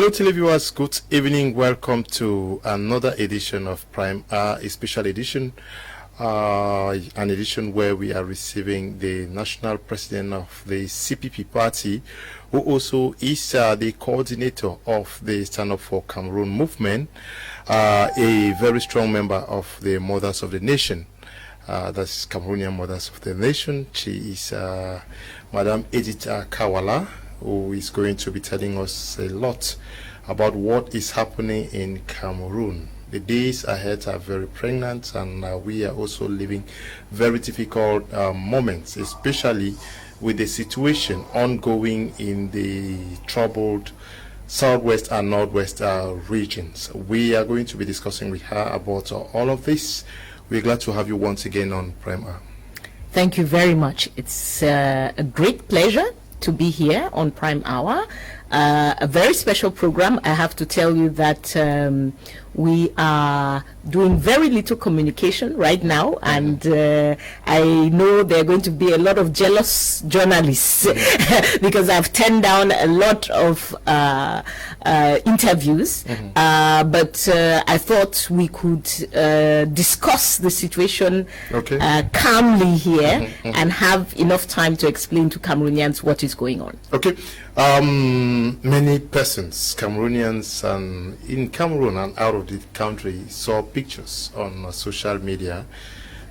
Hello televiewers, good evening. Welcome to another edition of Prime Hour, a special edition, an edition where we are receiving the national president of the CPP party, who also is the coordinator of the Stand Up for Cameroon movement, a very strong member of the Mothers of the Nation. That's Cameroonian Mothers of the Nation. She is Madam Edith Kawala, who is going to be telling us a lot about what is happening in Cameroon. The days ahead are very pregnant, and we are also living very difficult moments, especially with the situation ongoing in the troubled southwest and northwest regions. We are going to be discussing with her about all of this. We're glad to have you once again on Prime Hour. Thank you very much. It's a great pleasure to be here on Prime Hour. A very special program. I have to tell you that we are doing very little communication right now, and I know there are going to be a lot of jealous journalists because I've turned down a lot of interviews, but I thought we could discuss the situation calmly here and have enough time to explain to Cameroonians what is going on. Okay. Many persons, Cameroonians, and in Cameroon and out of the country, saw pictures on social media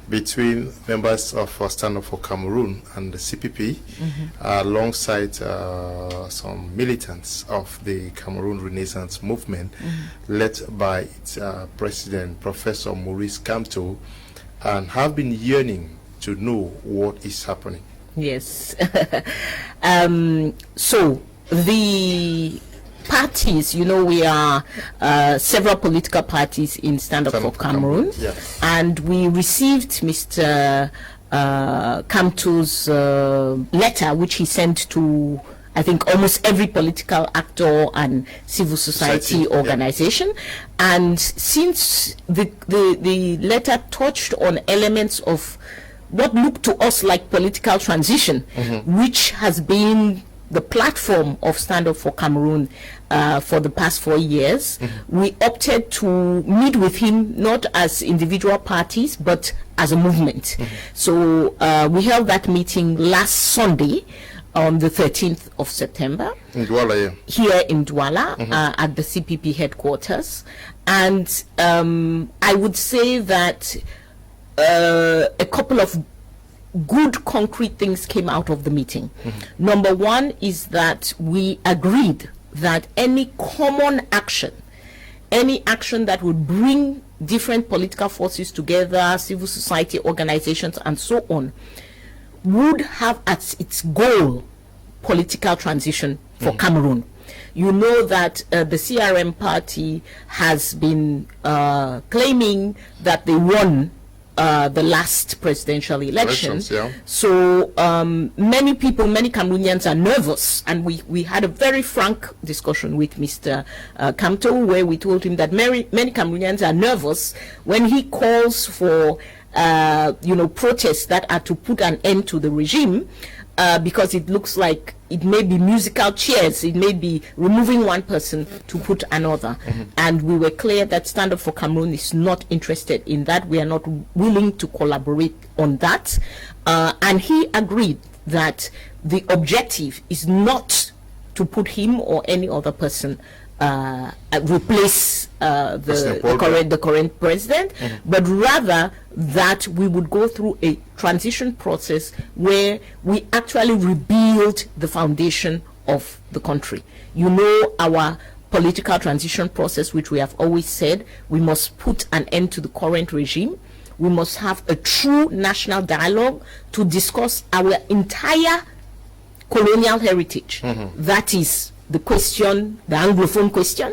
between members of Stand Up for Cameroon and the CPP, alongside some militants of the Cameroon Renaissance movement, led by its president, Professor Maurice Kamto, and have been yearning to know what is happening. Yes. So the parties, you know, we are several political parties in Stand Up for Cameroon, and we received Mr. Kamto's letter, which he sent to, I think, almost every political actor and civil society organization. And since the letter touched on elements of what looked to us like political transition, which has been the platform of Stand Up for Cameroon for the past 4 years, we opted to meet with him not as individual parties but as a movement. So we held that meeting last Sunday on the 13th of September in Douala, here in Douala, at the CPP headquarters. And I would say that a couple of good concrete things came out of the meeting. Number one is that we agreed that any common action, any action that would bring different political forces together, civil society organizations and so on, would have as its goal political transition for Cameroon. You know that the CRM party has been claiming that they won the last presidential elections. So many people, many Cameroonians are nervous, and we had a very frank discussion with Mr. Kamto, where we told him that many Cameroonians are nervous when he calls for protests that are to put an end to the regime, because it looks like it may be musical chairs, it may be removing one person to put another. And we were clear that Stand Up for Cameroon is not interested in that. We are not willing to collaborate on that. And he agreed that the objective is not to put him or any other person replace the current president, but rather that we would go through a transition process where we actually rebuild the foundation of the country. You know, our political transition process, which we have always said, we must put an end to the current regime. We must have a true national dialogue to discuss our entire colonial heritage. That is the question, the Anglophone question.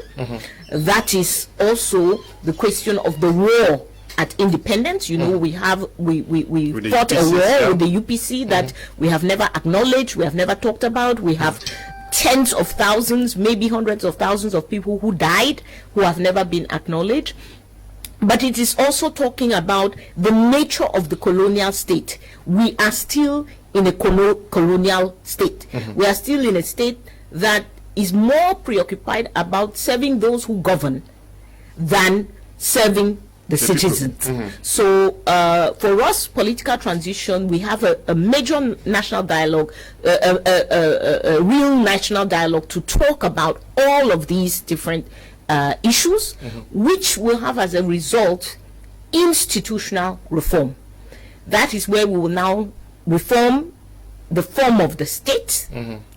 That is also the question of the war at independence. You know, we fought a war with the UPC that we have never acknowledged, we have never talked about. We have tens of thousands, maybe hundreds of thousands of people who died, who have never been acknowledged. But it is also talking about the nature of the colonial state. We are still in a colonial state. We are still in a state that is more preoccupied about serving those who govern than serving the citizens. So for us, political transition, we have a major national dialogue, a real national dialogue to talk about all of these different issues, which will have as a result institutional reform. That is where we will now reform the form of the state,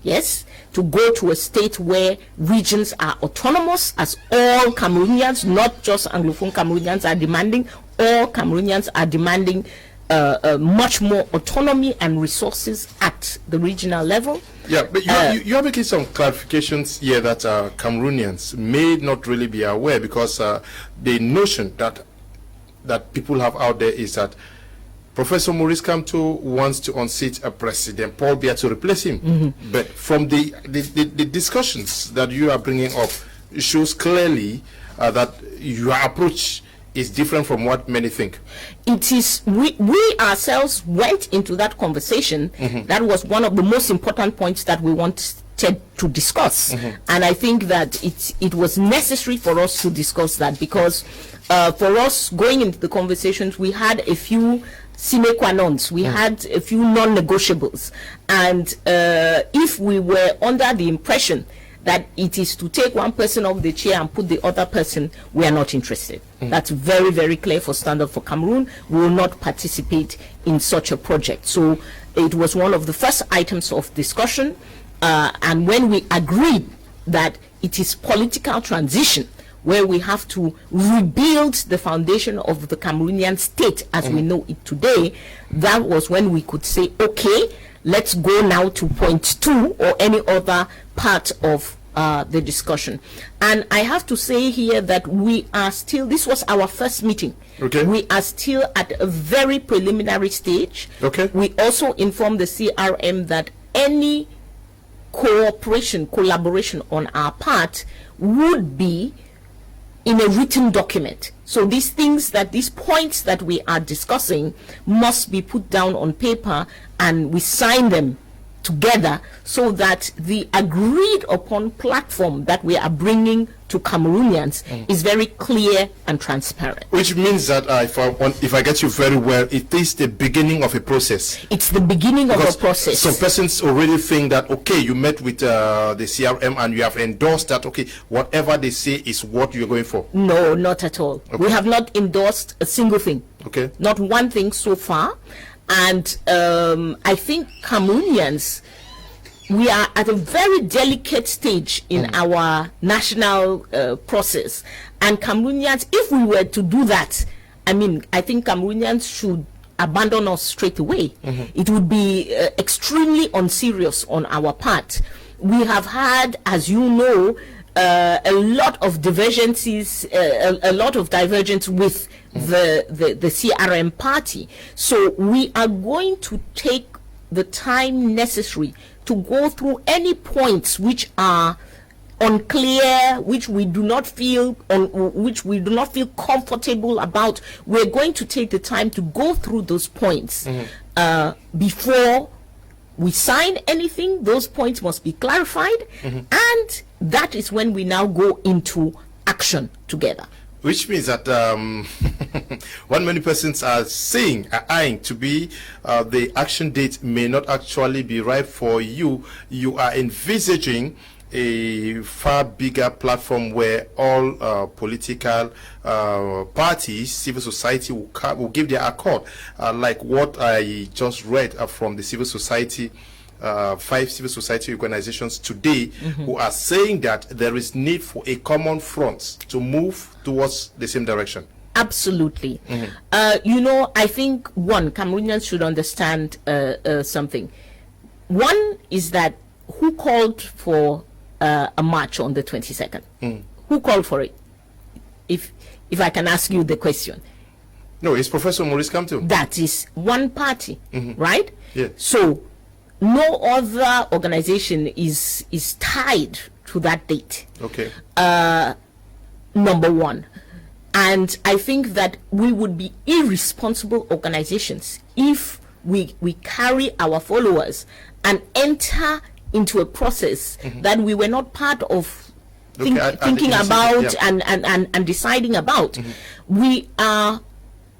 yes, to go to a state where regions are autonomous, as all Cameroonians, not just Anglophone Cameroonians, are demanding. All Cameroonians are demanding much more autonomy and resources at the regional level. Yeah, but you are making some clarifications here that Cameroonians may not really be aware, because the notion that people have out there is that Professor Maurice Kamto wants to unseat a President Paul Biya to replace him. But from the discussions that you are bringing up, it shows clearly that your approach is different from what many think. It is, we ourselves went into that conversation. That was one of the most important points that we wanted to discuss. And I think that it was necessary for us to discuss that, because for us going into the conversations, we had a few sine qua nons, we had a few non-negotiables, and if we were under the impression that it is to take one person off the chair and put the other person, we are not interested. That's very, very clear for Standard for Cameroon. We will not participate in such a project. So it was one of the first items of discussion, and when we agreed that it is political transition, where we have to rebuild the foundation of the Cameroonian state as we know it today, that was when we could say, okay, let's go now to point 2 or any other part of the discussion. And I have to say here that we are still, this was our first meeting. Okay. We are still at a very preliminary stage. Okay. We also informed the CRM that any cooperation, collaboration on our part would be in a written document. So these points that we are discussing must be put down on paper, and we sign them together, so that the agreed upon platform that we are bringing to Cameroonians is very clear and transparent. Which means that if I get you very well, it is the beginning of a process. It's the beginning of a process. Some persons already think that, okay, you met with the CRM and you have endorsed that, okay, whatever they say is what you're going for. No, not at all. Okay. We have not endorsed a single thing. Okay. Not one thing so far. And I think Cameroonians, we are at a very delicate stage in our national process. And Cameroonians, if we were to do that, I mean, I think Cameroonians should abandon us straight away. It would be extremely unserious on our part. We have had, as you know, a lot of divergences, a lot of divergence with the CRM party. So we are going to take the time necessary to go through any points which are unclear, which we do not feel comfortable about. We're going to take the time to go through those points before we sign anything. Those points must be clarified, and that is when we now go into action together. Which means that what many persons are eyeing to be the action date may not actually be right for you. You are envisaging a far bigger platform where all political parties, civil society will give their accord, like what I just read from the civil society. 5 civil society organizations today who are saying that there is need for a common front to move towards the same direction. Absolutely. You know, I think Cameroonians should understand something. One is that who called for a march on the 22nd? Who called for it? If I can ask you the question. No, it's Professor Maurice Kamto. That is one party, right? Yeah. So no other organization is tied to that date. Okay. Number one. And I think that we would be irresponsible organizations if we carry our followers and enter into a process that we were not part of thinking the about yeah. and deciding about. We are,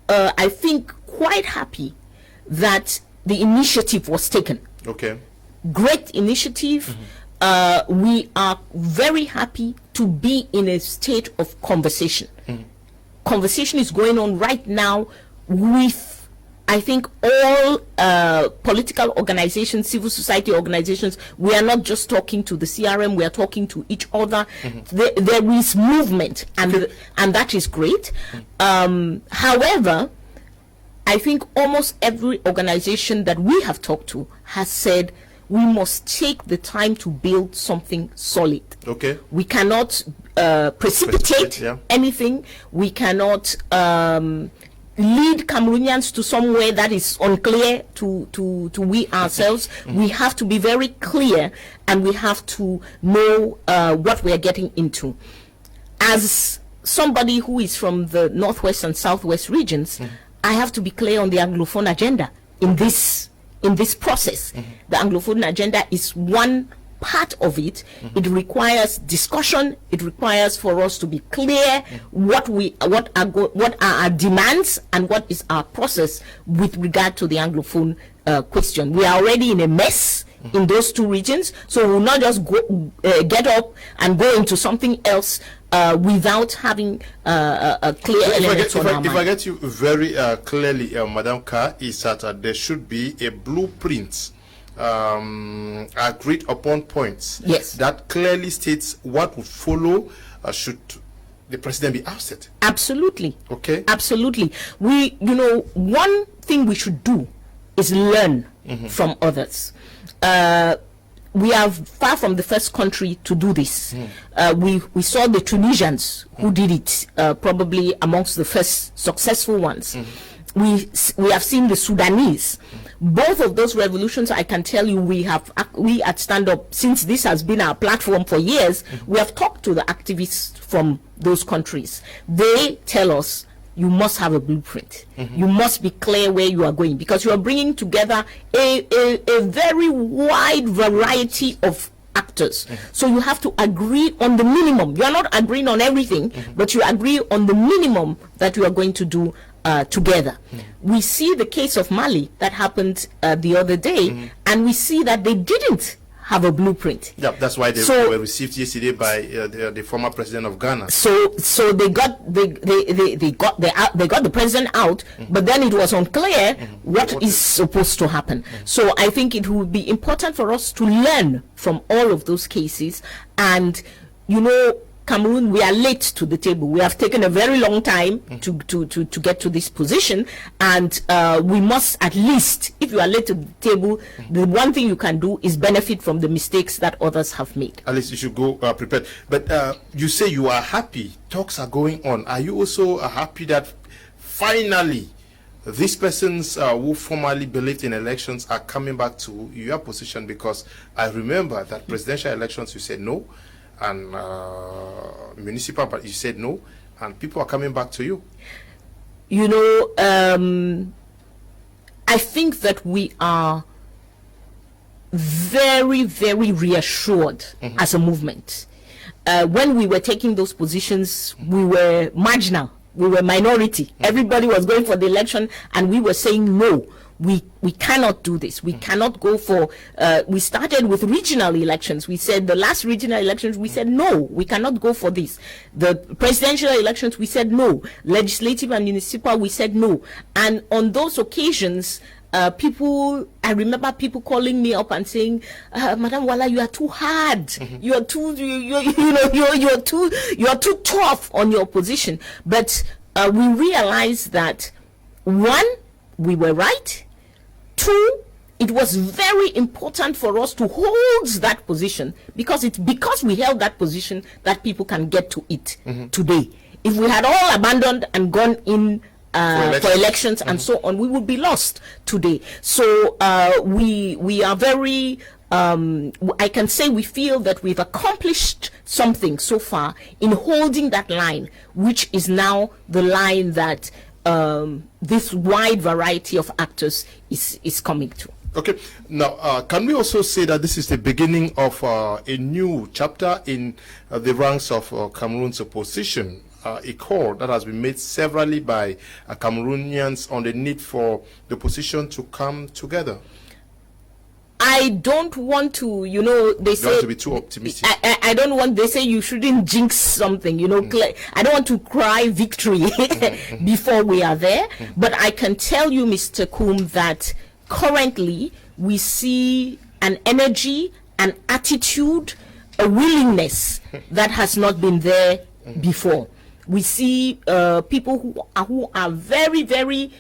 I think, quite happy that the initiative was taken. Okay. Great initiative. We are very happy to be in a state of conversation. Conversation is going on right now with, I think, all political organizations, civil society organizations. We are not just talking to the CRM, we are talking to each other. There is movement, and that is great. However, I think almost every organization that we have talked to has said we must take the time to build something solid. Okay. We cannot precipitate anything. We cannot lead Cameroonians to somewhere that is unclear to we ourselves. We have to be very clear, and we have to know what we are getting into. As somebody who is from the Northwest and Southwest regions, I have to be clear on the Anglophone agenda in this process. The Anglophone agenda is one part of it. It requires discussion. It requires for us to be clear what are our demands and what is our process with regard to the Anglophone question. We are already in a mess in those two regions, so we will not just go get up and go into something else without having a clear element on our mind. If I get you very clearly, Madam Ka, is that there should be a blueprint agreed upon points that clearly states what would follow should the president be ousted. Absolutely. Okay. Absolutely. One thing we should do is learn from others. We are far from the first country to do this. We saw the Tunisians who did it, probably amongst the first successful ones. We have seen the Sudanese. Both of those revolutions, I can tell you, we at Stand Up, since this has been our platform for years, we have talked to the activists from those countries. They tell us, you must have a blueprint. You must be clear where you are going, because you are bringing together a very wide variety of actors. So you have to agree on the minimum. You are not agreeing on everything, but you agree on the minimum that you are going to do together. We see the case of Mali that happened the other day, and we see that they didn't have a blueprint. Yeah, that's why they were received yesterday by the former president of Ghana. So they got the president out, but then it was unclear what is supposed to happen. So I think it will be important for us to learn from all of those cases. And Cameroon, we are late to the table. We have taken a very long time to get to this position, and we must, at least, if you are late to the table, the one thing you can do is benefit from the mistakes that others have made. At least you should go prepared. But you say you are happy. Talks are going on. Are you also happy that finally these persons who formerly believed in elections are coming back to your position? Because I remember that presidential elections, you said no, and municipal, but you said no, and people are coming back to you. I think that we are very, very reassured as a movement. When we were taking those positions, we were marginal, we were minority. Everybody was going for the election, and we were saying no. We cannot do this. We cannot go for, we started with regional elections. We said the last regional elections, we said no, we cannot go for this. The presidential elections, we said no. Legislative and municipal, we said no. And on those occasions, I remember people calling me up and saying, Madam Wala, you are too hard. You are too, you are too tough on your position. But we realized that, one, we were right. Two, it was very important for us to hold that position, because it's because we held that position that people can get to it today. If we had all abandoned and gone in for elections and so on, we would be lost today. So we are very, I can say we feel that we've accomplished something so far in holding that line, which is now the line that this wide variety of actors is coming to. Okay. Now, can we also say that this is the beginning of a new chapter in the ranks of Cameroon's opposition? A call that has been made severally by Cameroonians on the need for the opposition to come together. I don't want to, they say... You have to be too optimistic. I don't want, they say you shouldn't jinx something, I don't want to cry victory before we are there. But I can tell you, Mr. Coombe, that currently we see an energy, an attitude, a willingness that has not been there before. We see people who are very, very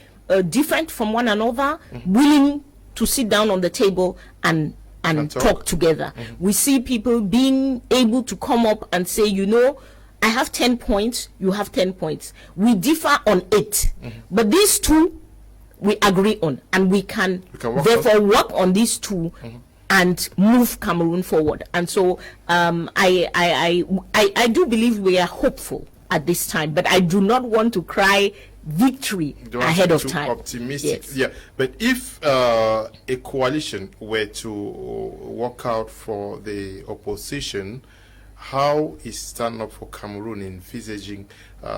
different from one another, willing to sit down on the table and talk together. We see people being able to come up and say, I have 10 points, you have 10 points. We differ on 8, but these 2 we agree on, and we can therefore work on these 2 and move Cameroon forward. And so I do believe we are hopeful at this time, but I do not want to cry victory ahead of time. Optimistic. Yes. Yeah, but if a coalition were to work out for the opposition, how is Stand Up for Cameroon envisaging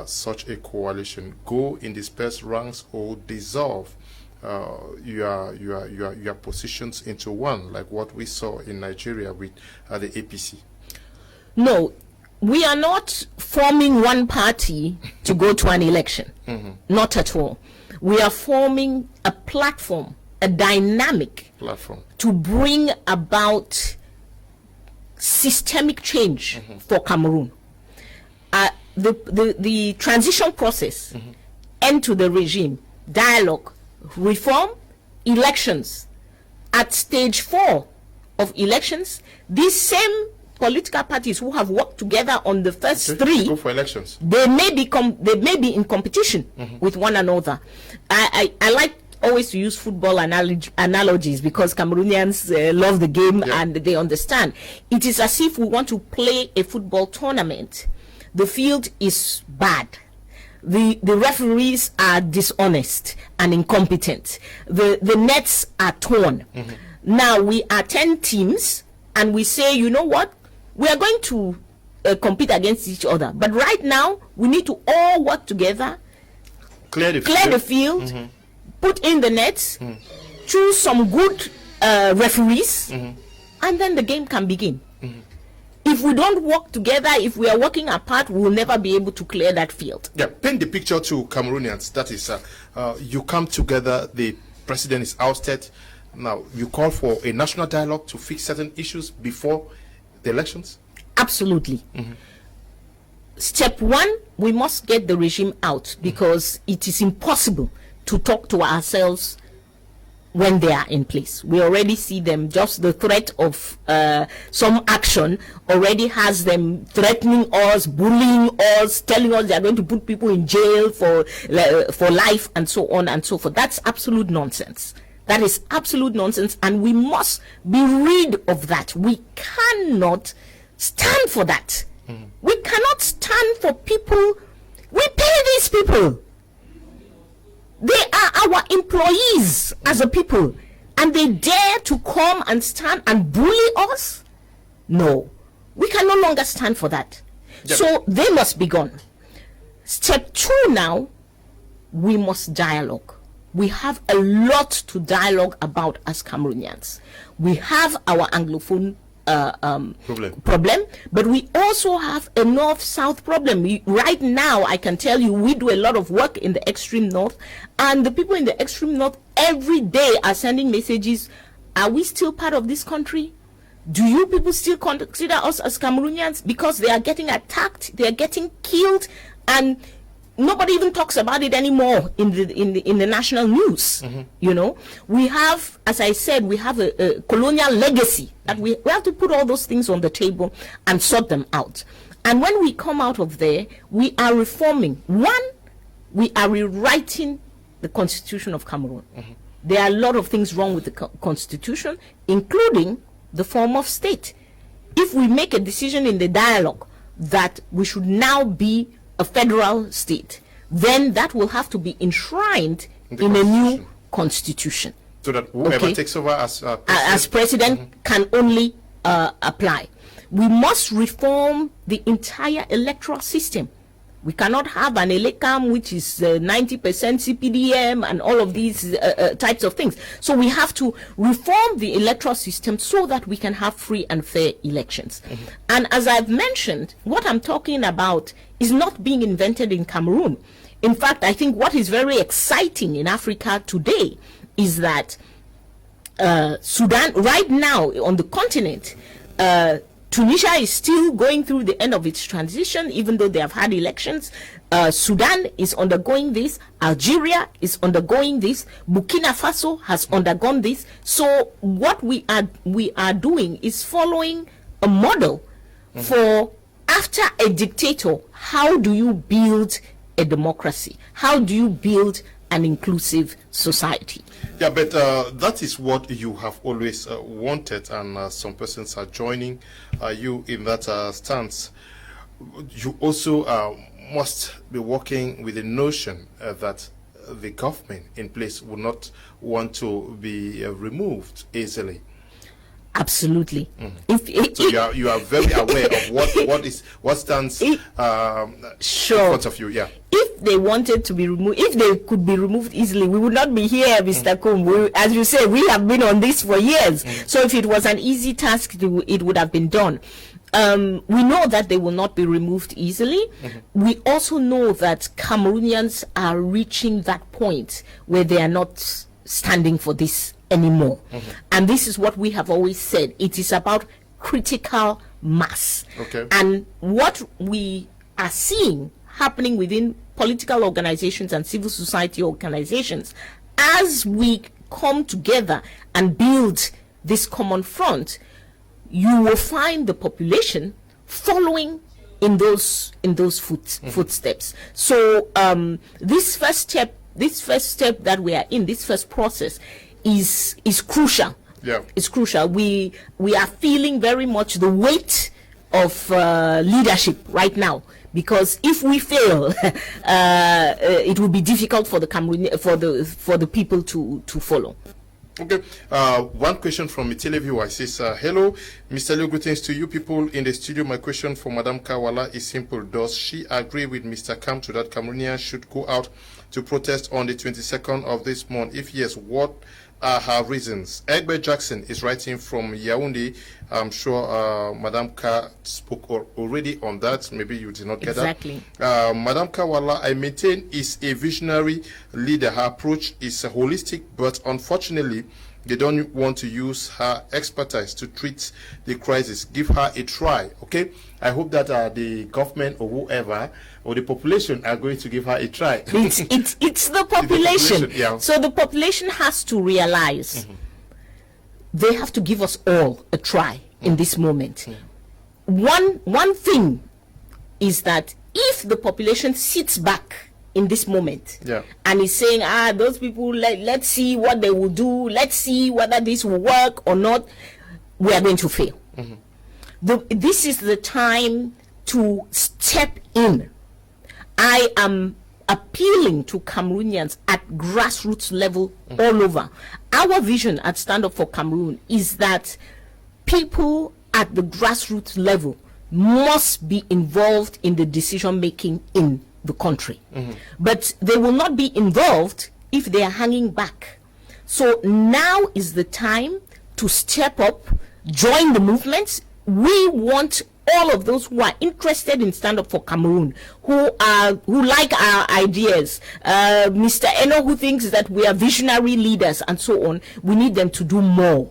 such a coalition? Go in dispersed ranks or dissolve your positions into one, like what we saw in Nigeria with the APC? No, we are not forming one party to go to an election. Not at all. We are forming a platform, a dynamic platform to bring about systemic change for Cameroon. The transition process, end to the regime, dialogue, reform, elections. At stage 4 of elections, these same political parties who have worked together on the first 3 go for elections. They may be in competition with one another. I like always to use football analogies because Cameroonians love the game and they understand. It is as if we want to play a football tournament. The field is bad. The referees are dishonest and incompetent. The nets are torn. Now we are 10 teams and we say, you know what? We are going to compete against each other. But right now, we need to all work together, clear the field, put in the nets, choose some good referees, and then the game can begin. If we don't work together, if we are working apart, we will never be able to clear that field. Yeah, paint the picture to Cameroonians. That is, you come together, the president is ousted. Now, you call for a national dialogue to fix certain issues before the elections? Absolutely. Step 1, we must get the regime out because it is impossible to talk to ourselves when they are in place. We already see them, just the threat of some action already has them threatening us, bullying us, telling us they are going to put people in jail for life and so on and so forth. That's absolute nonsense. That is absolute nonsense, and we must be rid of that. We cannot stand for that. We cannot stand for people. We pay these people. They are our employees as a people, and they dare to come and stand and bully us? No, we can no longer stand for that. Yep. So they must be gone. Step 2 now, we must dialogue. We have a lot to dialogue about as Cameroonians. We have our Anglophone problem, but we also have a North-South problem. Right now, I can tell you, we do a lot of work in the extreme North, and the people in the extreme North every day are sending messages. Are we still part of this country? Do you people still consider us as Cameroonians? Because they are getting attacked, they are getting killed, and nobody even talks about it anymore in the national news. You know, we have, as I said, we have a colonial legacy that we have to put all those things on the table and sort them out. And when we come out of there, we are reforming. 1, we are rewriting the Constitution of Cameroon. There are a lot of things wrong with the Constitution, including the form of state. If we make a decision in the dialogue that we should now be a federal state, then that will have to be enshrined in a new constitution. So that whoever takes over as president can only apply. We must reform the entire electoral system. We cannot have an elecam which is 90% CPDM and all of these types of things. So we have to reform the electoral system so that we can have free and fair elections. And as I've mentioned, what I'm talking about is not being invented in Cameroon. In fact, I think what is very exciting in Africa today is that Sudan, right now on the continent, Tunisia is still going through the end of its transition, even though they have had elections. Sudan is undergoing this. Algeria is undergoing this. Burkina Faso has undergone this. So what we are doing is following a model for after a dictator. How do you build a democracy? How do you build an inclusive society? Yeah, but that is what you have always wanted, and some persons are joining you in that stance. You also must be working with the notion that the government in place would not want to be removed easily. Absolutely. So you are very aware of what stands in front of you. Yeah. If they wanted to be removed, if they could be removed easily, we would not be here, Mr. Kum. As you say, we have been on this for years. So if it was an easy task, it would have been done. We know that they will not be removed easily. We also know that Cameroonians are reaching that point where they are not standing for this anymore. And this is what we have always said. It is about critical mass. Okay. And what we are seeing happening within political organizations and civil society organizations, as we come together and build this common front, you will find the population following in those footsteps. So this first step that we are in, this first process, is crucial. Yeah, it's crucial. We are feeling very much the weight of leadership right now, because if we fail, it will be difficult for the people to follow. Okay, one question from Mitele viewer says, hello, Mr. Leo, greetings to you people in the studio. My question for Madam Kawala is simple. Does she agree with Mr. Kamto that Cameroonians should go out to protest on the 22nd of this month? If yes, what are her reasons? Egbert Jackson is writing from Yaoundé. I'm sure Madam Ka spoke already on that. Maybe you did not get exactly. that. Madam Kawala, I maintain, is a visionary leader. Her approach is holistic, but unfortunately, they don't want to use her expertise to treat the crisis. Give her a try, okay? I hope that the government or whoever or the population are going to give her a try. It's the population. Yeah. So the population has to realize they have to give us all a try in this moment. One thing is that if the population sits back in this moment and is saying, those people, let's see what they will do, let's see whether this will work or not, we are going to fail. This is the time to step in. I am appealing to Cameroonians at grassroots level all over. Our vision at Stand Up for Cameroon is that people at the grassroots level must be involved in the decision making in the country. But they will not be involved if they are hanging back. So now is the time to step up, join the movements. We want all of those who are interested in Stand Up for Cameroon, who like our ideas, Mr. Eno, who thinks that we are visionary leaders and so on. We need them to do more.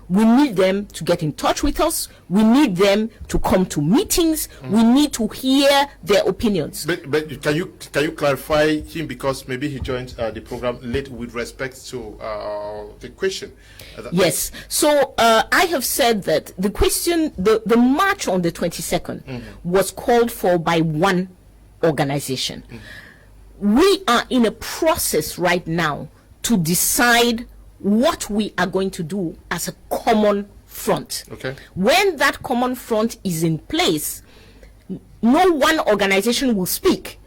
We need them to get in touch with us. We need them to come to meetings. We need to hear their opinions. But can you clarify him, because maybe he joined the program late with respect to the question? Yes. So I have said that the question, the march on the 22nd was called for by one organization. We are in a process right now to decide what we are going to do as a common front. Okay. When that common front is in place, no one organization will speak.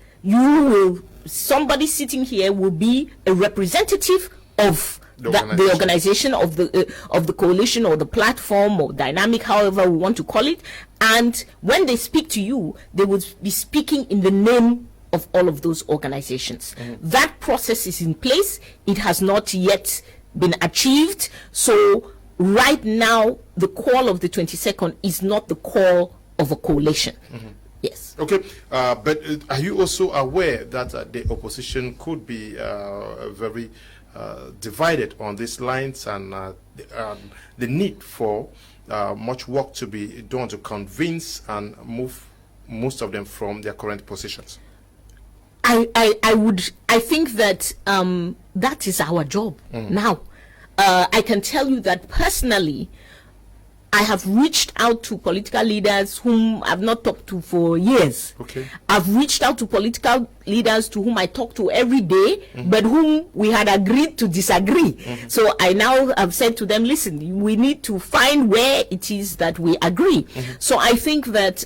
Somebody sitting here will be a representative of the organization of the coalition or the platform or dynamic, however we want to call it. And when they speak to you, they would be speaking in the name of all of those organizations. That process is in place. It has not yet been achieved. So right now, the call of the 22nd is not the call of a coalition. Yes. Okay, but are you also aware that the opposition could be very divided on these lines, and the need for much work to be done to convince and move most of them from their current positions? I think that that is our job now. I can tell you that personally, I have reached out to political leaders whom I've not talked to for years. Okay. I've reached out to political leaders to whom I talk to every day, but whom we had agreed to disagree. So I now have said to them, listen, we need to find where it is that we agree. So I think that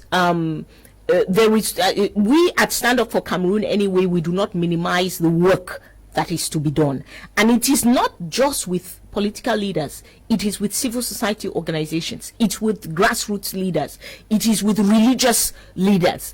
there is, we at Stand Up for Cameroon anyway, we do not minimize the work that is to be done. And it is not just with political leaders, it is with civil society organizations, it's with grassroots leaders, it is with religious leaders.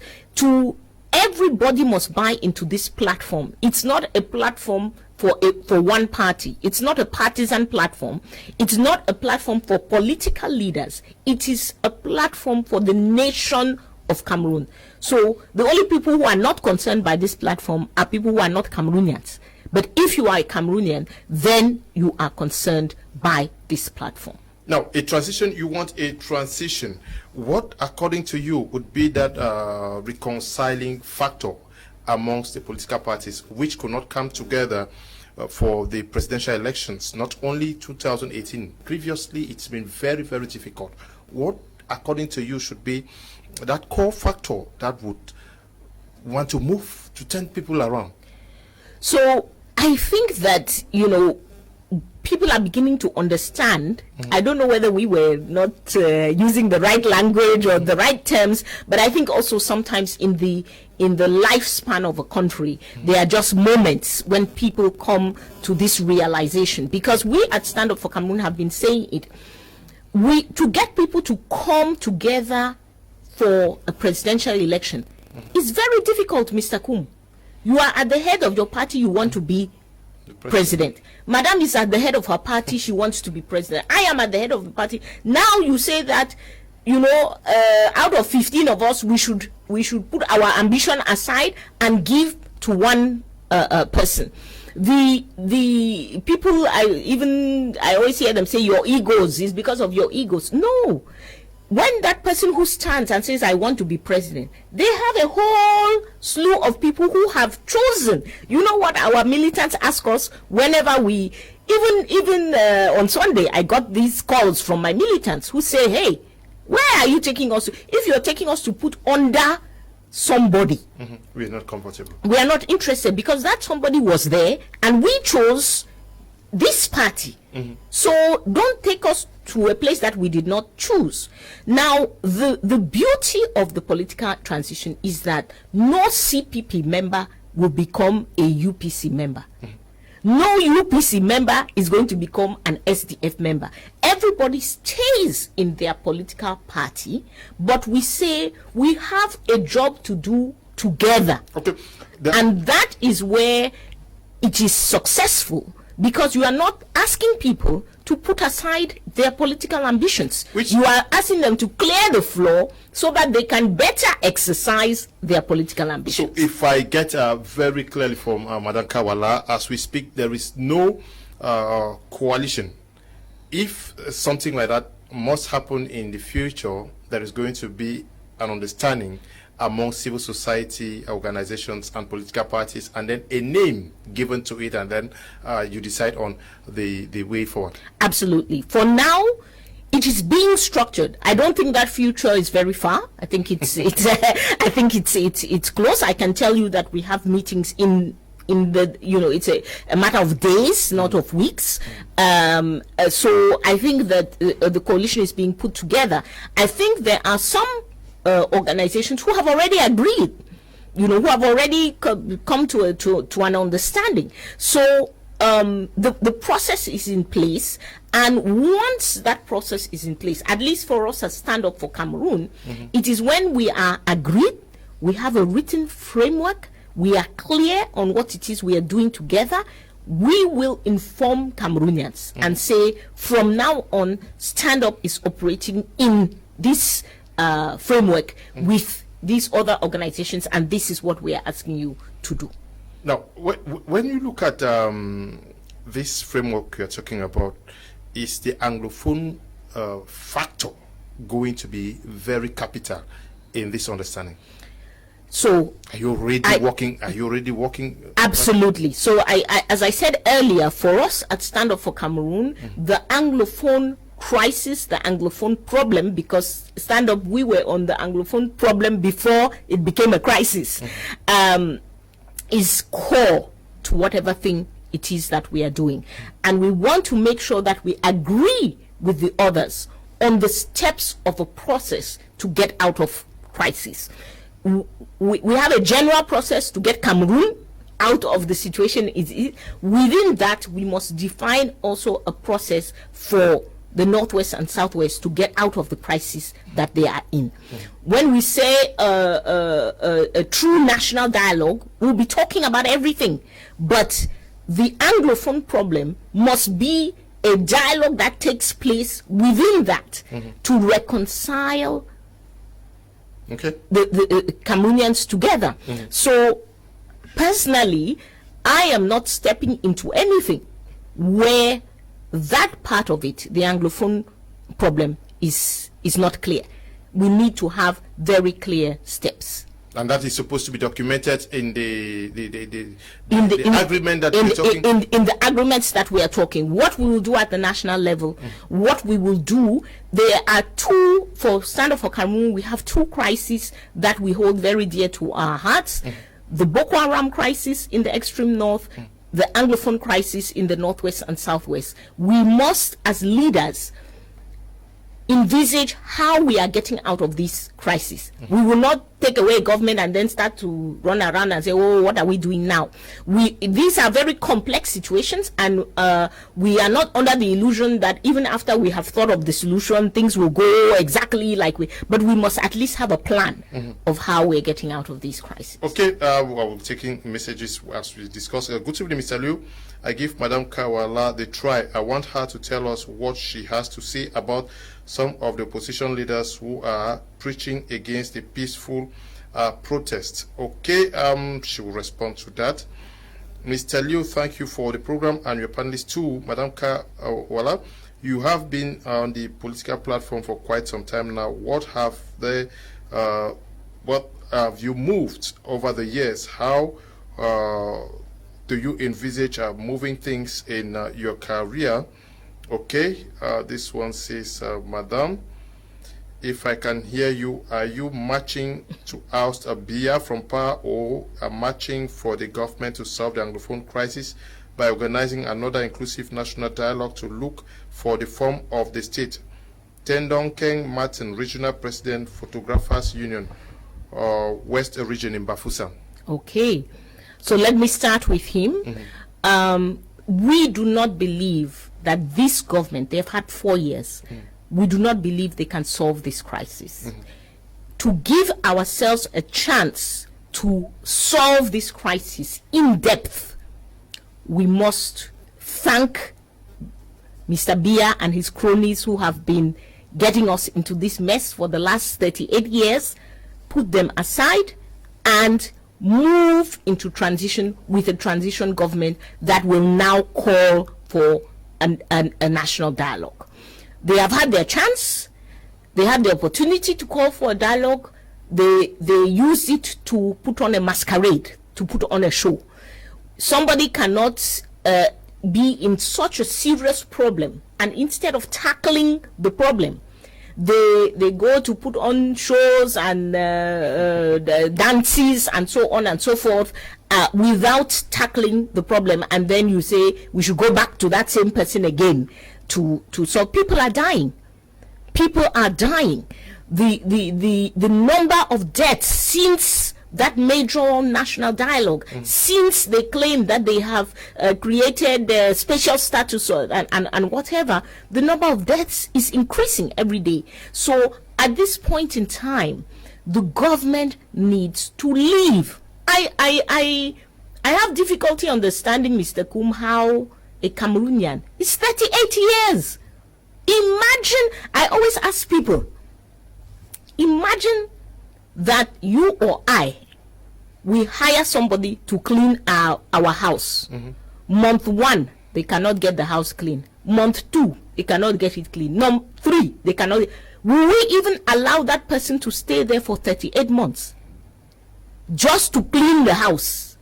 Everybody must buy into this platform. It's not a platform for one party. It's not a partisan platform. It's not a platform for political leaders. It is a platform for the nation of Cameroon. So the only people who are not concerned by this platform are people who are not Cameroonians. But if you are a Cameroonian, then you are concerned by this platform. Now, a transition, you want a transition. What, according to you, would be that reconciling factor amongst the political parties which could not come together for the presidential elections, not only 2018? Previously, it's been very, very difficult. What, according to you, should be that core factor that would want to move to turn people around? So I think that, people are beginning to understand. I don't know whether we were not using the right language or the right terms, but I think also sometimes in the lifespan of a country, there are just moments when people come to this realization. Because we at Stand Up for Cameroon have been saying it. To get people to come together for a presidential election is very difficult, Mr. Kum. You are at the head of your party, you want to be president. Madam is at the head of her party, she wants to be president. I am at the head of the party. Now you say that, out of 15 of us, we should put our ambition aside and give to one person. The people, I always hear them say your egos is because of your egos. No. When that person who stands and says, I want to be president, they have a whole slew of people who have chosen. You know what our militants ask us whenever we, even on Sunday, I got these calls from my militants who say, hey, where are you taking us to? If you're taking us to put under somebody, we're not comfortable. We are not interested, because that somebody was there and we chose this party. So don't take us to a place that we did not choose. Now, the beauty of the political transition is that no CPP member will become a UPC member. No UPC member is going to become an SDF member. Everybody stays in their political party, but we say we have a job to do together. Okay. And that is where it is successful, because you are not asking people to put aside their political ambitions. You are asking them to clear the floor so that they can better exercise their political ambitions. So if I get very clearly from Madam Kawala, as we speak, there is no coalition. If something like that must happen in the future, there is going to be an understanding among civil society organizations and political parties, and then a name given to it, and then you decide on the way forward. Absolutely. For now, it is being structured. I don't think that future is very far. I think it's I think it's close. I can tell you that we have meetings in the, it's a matter of days, not of weeks. So I think that the coalition is being put together. I think there are some organizations who have already agreed, who have already come to an understanding. So the process is in place, and once that process is in place, at least for us as Stand Up for Cameroon, it is when we are agreed, we have a written framework, we are clear on what it is we are doing together, we will inform Cameroonians and say, from now on, Stand Up is operating in this framework with these other organizations, and this is what we are asking you to do. Now, when you look at this framework you're talking about, is the Anglophone factor going to be very capital in this understanding? So are you already working? Are you already working? Absolutely. So I as I said earlier, for us at Stand Up for Cameroon, the Anglophone crisis, the Anglophone problem, because Stand Up, we were on the Anglophone problem before it became a crisis, is core to whatever thing it is that we are doing. And we want to make sure that we agree with the others on the steps of a process to get out of crisis. We have a general process to get Cameroon out of the situation. Within that, we must define also a process for the Northwest and Southwest to get out of the crisis that they are in. When we say a true national dialogue, we'll be talking about everything, but the Anglophone problem must be a dialogue that takes place within that to reconcile the Cameroonians together. So personally, I am not stepping into anything where that part of it, the Anglophone problem, is not clear. We need to have very clear steps. And that is supposed to be documented in the agreement that we're talking. In the agreements that we are talking, what we will do at the national level, what we will do. There are two, for Stand Up for Cameroon, we have two crises that we hold very dear to our hearts. The Boko Haram crisis in the extreme north, the Anglophone crisis in the Northwest and Southwest. We must, as leaders, envisage how we are getting out of this crisis. We will not take away government and then start to run around and say, oh, what are we doing now? These are very complex situations, and we are not under the illusion that even after we have thought of the solution, things will go exactly like but we must at least have a plan of how we're getting out of these crises. Okay, we're taking messages as we discuss. Good evening, Mr. Liu. I give Madam Kawala the try. I want her to tell us what she has to say about some of the opposition leaders who are preaching against the peaceful protest. Okay, she will respond to that. Mr. Liu, thank you for the program and your panelists too. Madam Kawala, you have been on the political platform for quite some time now. What have you moved over the years? How do you envisage moving things in your career? Okay, this one says, Madam, if I can hear you, are you marching to oust Biya from power, or marching for the government to solve the Anglophone crisis by organizing another inclusive national dialogue to look for the form of the state? Tendon Keng Martin, Regional President, Photographers Union, West Region in Bafoussam. Okay, so let me start with him. We do not believe that this government, they've had 4 years, we do not believe they can solve this crisis. To give ourselves a chance to solve this crisis in depth, we must thank Mr. Biya and his cronies who have been getting us into this mess for the last 38 years, put them aside, and move into transition with a transition government that will now call for a national dialogue. They have had their chance. They had the opportunity to call for a dialogue. They used it to put on a masquerade, to put on a show. Somebody cannot be in such a serious problem, and instead of tackling the problem, they go to put on shows and dances and so on and so forth without tackling the problem. And then you say we should go back to that same person again to solve. People are dying. People are dying. The number of deaths since that major national dialogue, since they claim that they have created special status and whatever, the number of deaths is increasing every day. So at this point in time, the government needs to leave. I have difficulty understanding, Mr. Kum, how a Cameroonian is 38 years. Imagine, I always ask people, imagine that you or I, we hire somebody to clean our house. Month 1, they cannot get the house clean. Month 2, they cannot get it clean. Month 3, they cannot. Will we even allow that person to stay there for 38 months just to clean the house?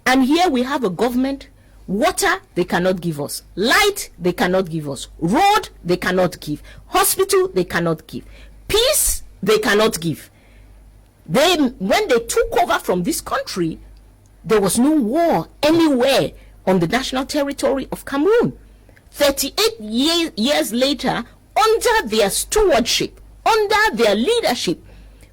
And here we have a government. Water, they cannot give us. Light, they cannot give us. Road, they cannot give. Hospital, they cannot give. Peace, they cannot give. When they took over from this country, there was no war anywhere on the national territory of Cameroon. 38 years later, under their stewardship, under their leadership,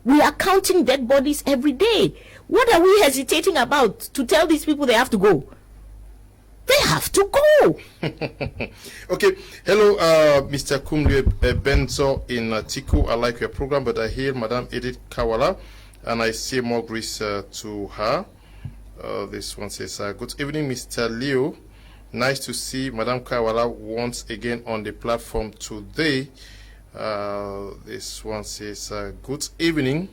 we are counting dead bodies every day. What are we hesitating about to tell these people they have to go? They have to go. Okay. Hello, Mr. Kumle Benzo in Tiku. I like your program, but I hear Madam Edith Kawala, and I say more grace to her. This one says, good evening, Mr. Leo. Nice to see Madam Kawala once again on the platform today. This one says, good evening.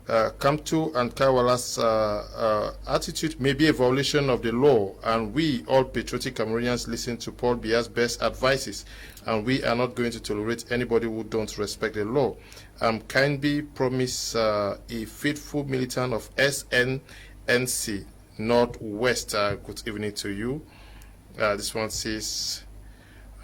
Kamtu and Kawala's attitude may be a violation of the law, and we, all patriotic Cameroonians, listen to Paul Biya's best advices, and we are not going to tolerate anybody who don't respect the law. Kindly promise a faithful militant of SNNC Northwest. Good evening to you. This one says,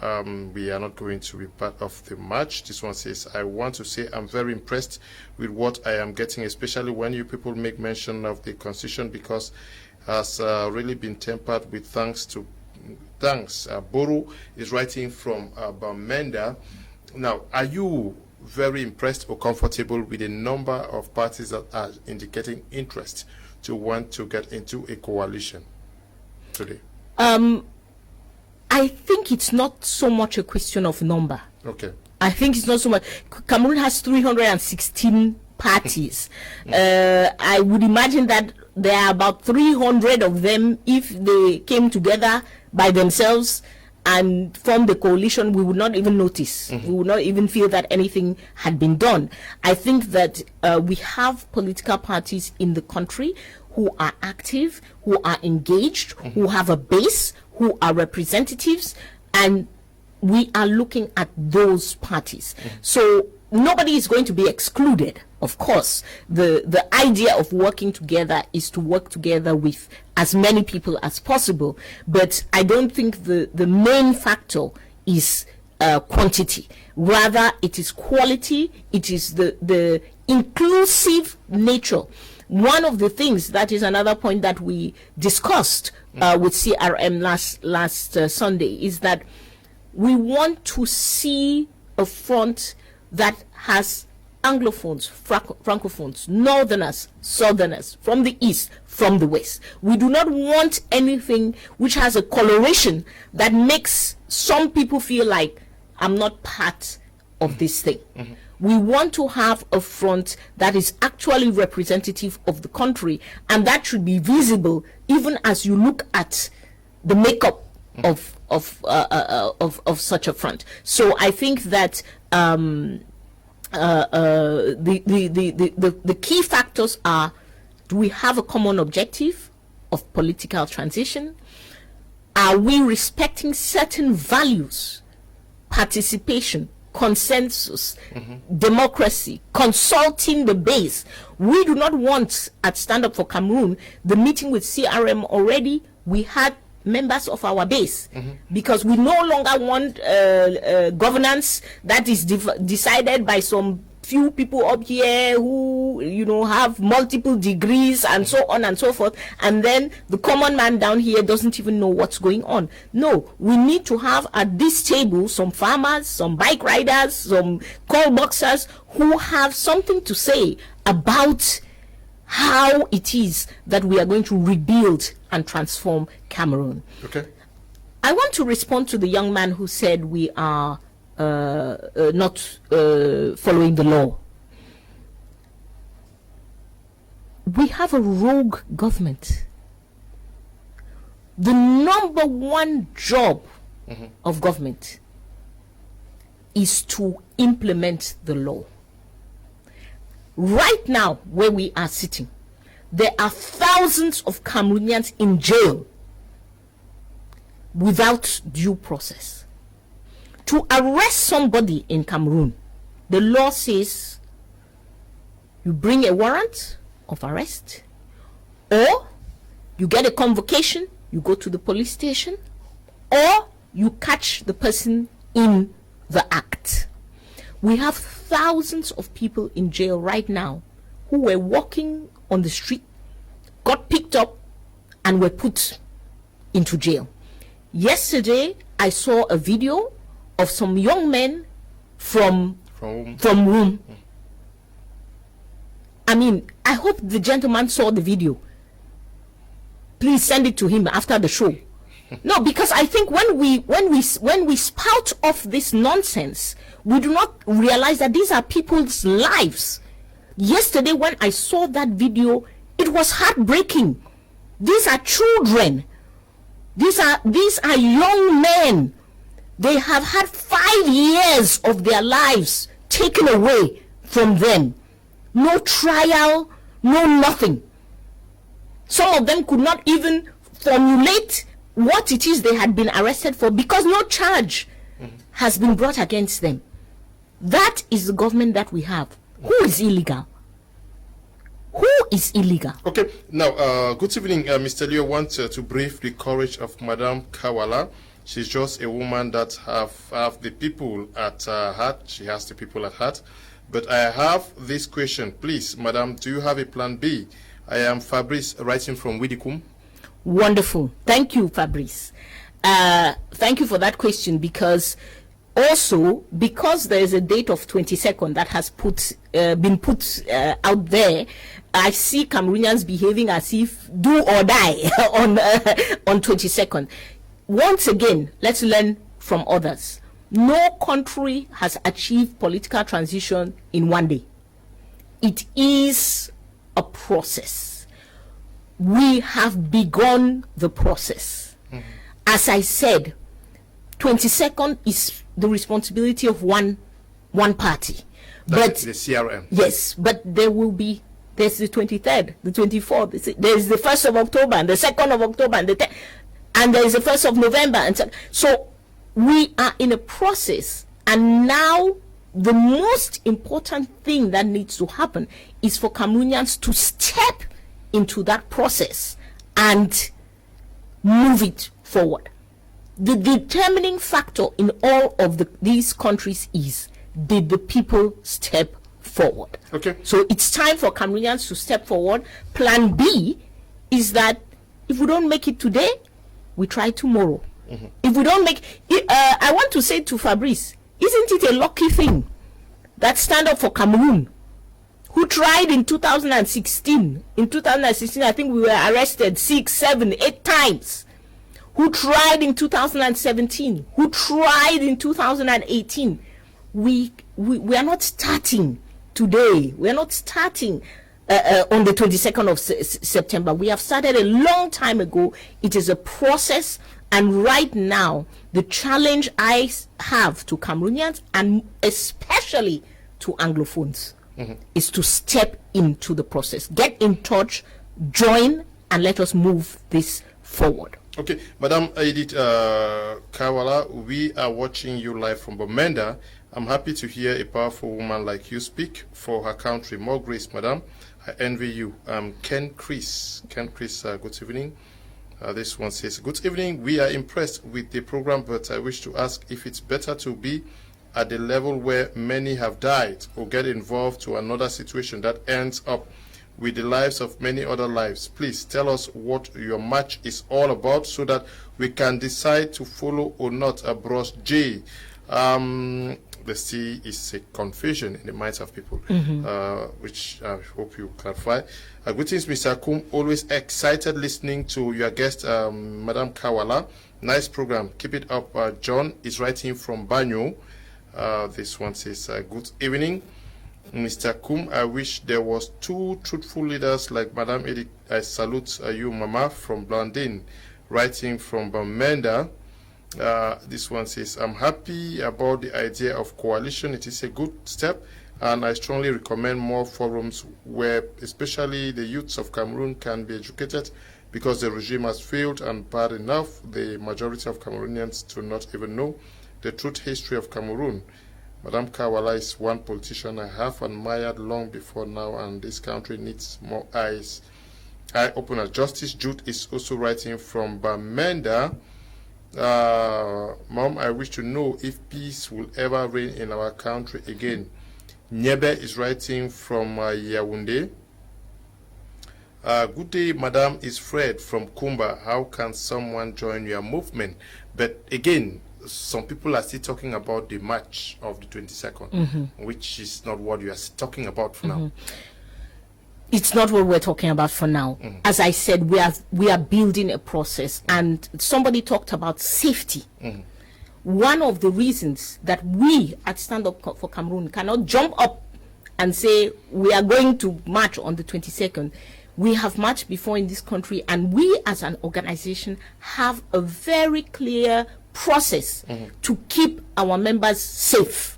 we are not going to be part of the match. This one says, I want to say I'm very impressed with what I am getting, especially when you people make mention of the constitution, because it has really been tempered with thanks. Boru is writing from Bamenda. Now, are you very impressed or comfortable with the number of parties that are indicating interest to want to get into a coalition today? I think it's not so much a question of number. Okay. I think it's not so much. Cameroon has 316 parties. I would imagine that there are about 300 of them. If they came together by themselves and formed the coalition, we would not even notice. We would not even feel that anything had been done. I think that we have political parties in the country who are active, who are engaged, who have a base, who are representatives, and we are looking at those parties. So nobody is going to be excluded. Of course, the idea of working together is to work together with as many people as possible, but I don't think the main factor is quantity. Rather, it is quality. It is the inclusive nature. One of the things, that is another point that we discussed with CRM last Sunday, is that we want to see a front that has Anglophones, Francophones, Northerners, Southerners, from the East, from the West. We do not want anything which has a coloration that makes some people feel like I'm not part of this thing. We want to have a front that is actually representative of the country, and that should be visible even as you look at the makeup of such a front. So I think that the key factors are: do we have a common objective of political transition? Are we respecting certain values, participation, consensus, democracy, consulting the base? We do not want, at Stand Up for Cameroon, the meeting with CRM already, we had members of our base, because we no longer want governance that is decided by some few people up here who, you know, have multiple degrees and so on and so forth, and then the common man down here doesn't even know what's going on. No, we need to have at this table some farmers, some bike riders, some call boxers who have something to say about how it is that we are going to rebuild and transform Cameroon. Okay. I want to respond to the young man who said we are not following the law. We have a rogue government. The number one job of government is to implement the law. Right now, where we are sitting, there are thousands of Cameroonians in jail without due process. To arrest somebody in Cameroon, the law says you bring a warrant of arrest, or you get a convocation, you go to the police station, or you catch the person in the act. We have thousands of people in jail right now who were walking on the street, got picked up, and were put into jail. Yesterday, I saw a video of some young men from Rome. I mean, I hope the gentleman saw the video. Please send it to him after the show. No, because I think when we spout off this nonsense, we do not realize that these are people's lives. Yesterday, when I saw that video, it was heartbreaking. These are children. These are young men. They have had 5 years of their lives taken away from them. No trial, no nothing. Some of them could not even formulate what it is they had been arrested for because no charge has been brought against them. That is the government that we have. Who is illegal? Who is illegal? Okay, now, good evening, Mr. Leo. Want to brief the courage of Madame Kawala. She's just a woman that have the people at heart. She has the people at heart. But I have this question. Please, Madam, do you have a plan B? I am Fabrice, writing from Widikum. Wonderful. Thank you, Fabrice. Thank you for that question, because also, because there is a date of 22nd that has been put out there, I see Cameroonians behaving as if do or die on 22nd. Once again, let's learn from others. No country has achieved political transition in one day. It is a process. We have begun the process. As I said, 22nd is the responsibility of one party. That's the CRM. Yes, but there's the 23rd, the 24th, there's the 1st of October, and the 2nd of October, and there is the 1st of November. And so we are in a process, and now the most important thing that needs to happen is for Cameroonians to step into that process and move it forward. The determining factor in all of these countries is, did the people step forward? Okay. So it's time for Cameroonians to step forward. Plan B is that if we don't make it today, we try tomorrow. If we don't make it, I want to say to Fabrice, isn't it a lucky thing that Stand Up for Cameroon, who tried in 2016, I think we were arrested 6, 7, 8 times, who tried in 2017, who tried in 2018. We are not starting today. We are not starting on the 22nd of September. We have started a long time ago. It is a process, and right now, the challenge I have to Cameroonians, and especially to Anglophones, is to step into the process. Get in touch, join, and let us move this forward. Okay, Madam Edith Kawala, we are watching you live from Bamenda. I'm happy to hear a powerful woman like you speak for her country. More grace, Madam. I envy you. Ken Chris, good evening. This one says, good evening. We are impressed with the program, but I wish to ask if it's better to be at the level where many have died or get involved to another situation that ends up with the lives of many other lives. Please tell us what your match is all about so that we can decide to follow or not. Bros J. there still is a confusion in the minds of people, which I hope you clarify. Greetings, Mr. Kum. Always excited listening to your guest, Madam Kawala. Nice program. Keep it up. John is writing from Banyo. This one says, good evening, Mr. Kum. I wish there was 2 truthful leaders like Madam Edith. I salute you, Mama, from Blandin, writing from Bamenda. This one says, I'm happy about the idea of coalition. It is a good step, and I strongly recommend more forums where especially the youths of Cameroon can be educated, because the regime has failed, and bad enough, the majority of Cameroonians do not even know the truth history of Cameroon. Madam Kawala is one politician I have admired long before now, and this country needs more eyes. Eye-opener. Justice Jude is also writing from Bamenda. Mom, I wish to know if peace will ever reign in our country again. Nyebe is writing from Yaoundé. Good day, Madam, is Fred from Kumba. How can someone join your movement? But again, some people are still talking about the march of the 22nd, which is not what you are talking about for now. It's not what we're talking about for now. As I said, we are building a process, and somebody talked about safety. One of the reasons that we at Stand Up for Cameroon cannot jump up and say we are going to march on the 22nd. We have marched before in this country, and we as an organization have a very clear process to keep our members safe.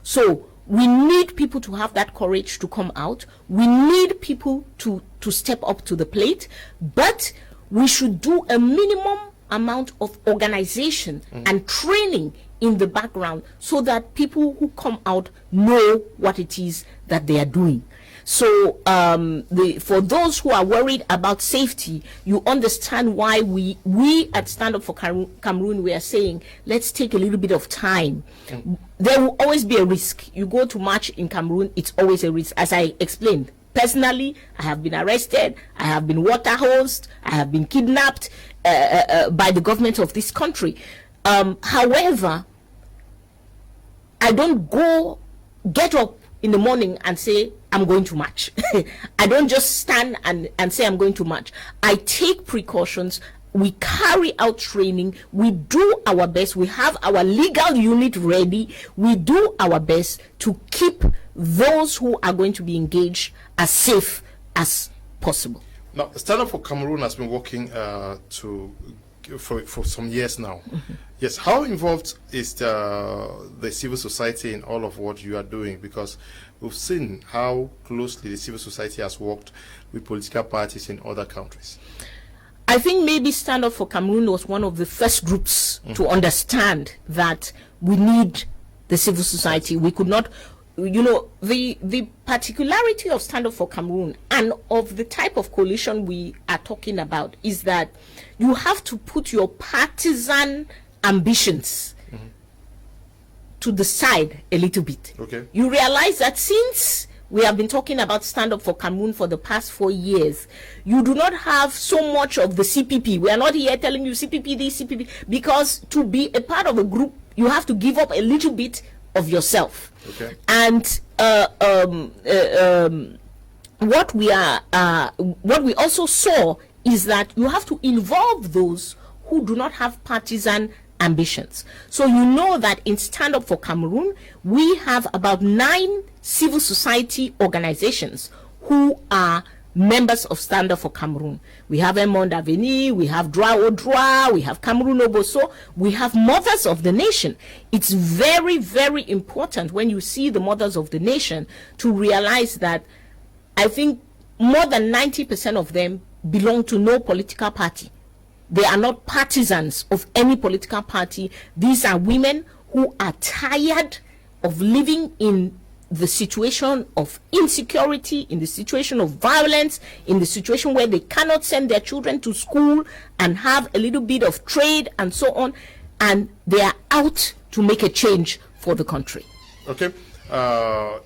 So we need people to have that courage to come out. We need people to step up to the plate, but we should do a minimum amount of organization and training in the background, so that people who come out know what it is that they are doing. So for those who are worried about safety, you understand why we at Stand Up for Cameroon, we are saying, let's take a little bit of time. There will always be a risk. You go to march in Cameroon, it's always a risk. As I explained, personally, I have been arrested, I have been water hosed, I have been kidnapped by the government of this country. However, I don't get up in the morning and say, I'm going to march. I don't just stand and say I'm going to march. I take precautions. We carry out training. We do our best. We have our legal unit ready. We do our best to keep those who are going to be engaged as safe as possible. Now, Stand Up for Cameroon has been working for some years now. Yes, how involved is the civil society in all of what you are doing? Because we've seen how closely the civil society has worked with political parties in other countries. I think maybe Stand Up for Cameroon was one of the first groups to understand that we need the civil society. We could not, the particularity of Stand Up for Cameroon and of the type of coalition we are talking about is that you have to put your partisan ambitions to the side a little bit. Okay. You realize that since we have been talking about Stand Up for Cameroon for the past 4 years, you do not have so much of the CPP. We are not here telling you CPP this, CPP, because to be a part of a group, you have to give up a little bit of yourself. Okay. And what we also saw is that you have to involve those who do not have partisan ambitions. So you know that in Stand Up for Cameroon, we have about 9 civil society organizations who are members of Stand Up for Cameroon. We have Ambazonia, we have Droit au Droit, we have Cameroon Oboso, we have Mothers of the Nation. It's very, very important when you see the Mothers of the Nation to realize that I think more than 90% of them belong to no political party. They are not partisans of any political party. These are women who are tired of living in the situation of insecurity, in the situation of violence, in the situation where they cannot send their children to school and have a little bit of trade and so on. And they are out to make a change for the country. Okay.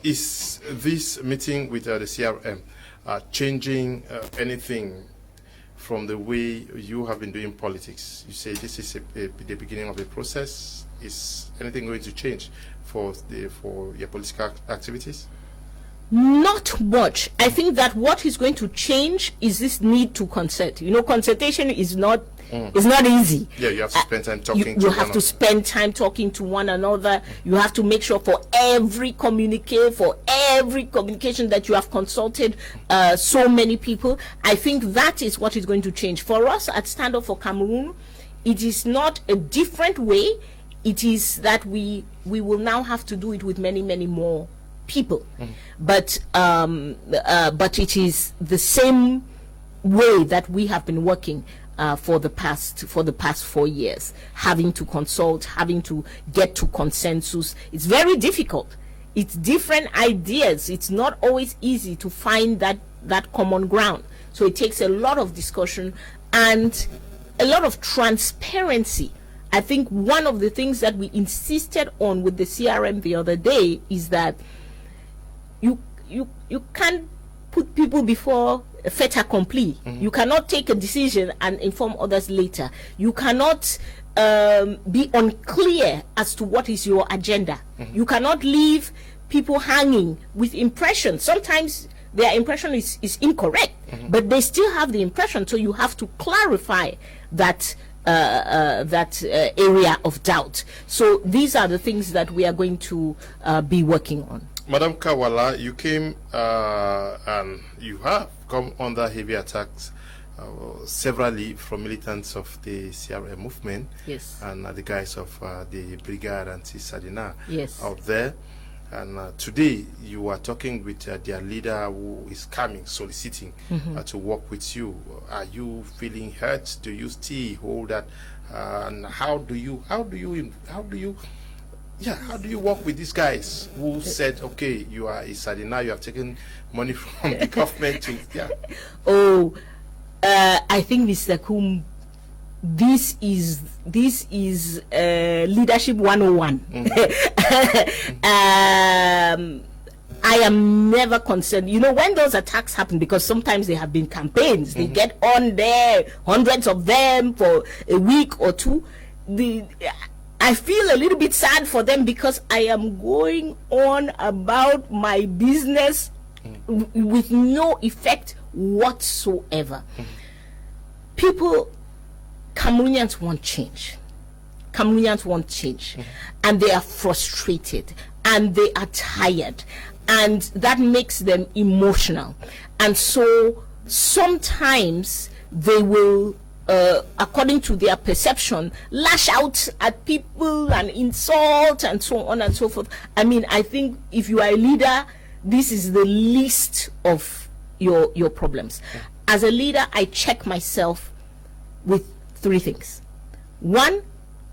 Is this meeting with the CRM changing anything from the way you have been doing politics? You say this is the beginning of a process. Is anything going to change for your political activities? Not much. I think that what is going to change is this need to consult. Consultation is not easy. Yeah, you have to spend time talking. You have to spend time talking to one another. You have to make sure for every communication that you have consulted so many people. I think that is what is going to change. For us at Stand Up for Cameroon, it is not a different way. It is that we will now have to do it with many, many more people, but it is the same way that we have been working for the past 4 years, having to consult, having to get to consensus. It's very difficult. It's different ideas. It's not always easy to find that common ground. So it takes a lot of discussion and a lot of transparency. I think one of the things that we insisted on with the CRM the other day is that you can't put people before a fait accompli. You cannot take a decision and inform others later. You cannot be unclear as to what is your agenda. You cannot leave people hanging with impressions. Sometimes their impression is incorrect, but they still have the impression. So you have to clarify that area of doubt. So these are the things that we are going to be working on. Madam Kawala, you came and you have come under heavy attacks severally from militants of the CRM movement. Yes. And the guys of the Brigade Anti-Sadina yes. out there. And today you are talking with their leader who is coming, soliciting to work with you. Are you feeling hurt? Do you still hold that? And how do you work with these guys who said, okay, you are a Sadina, you have taken money from the government to I think, Mr. Kum, this is leadership 101. I am never concerned. When those attacks happen, because sometimes they have been campaigns, they get on there, hundreds of them for a week or two. I feel a little bit sad for them because I am going on about my business with no effect whatsoever. Cameroonians want change. And they are frustrated and they are tired, and that makes them emotional. And so sometimes they will, according to their perception, lash out at people and insult and so on and so forth. I mean, I think if you are a leader, this is the least of your problems. As a leader, I check myself with 3 things. 1,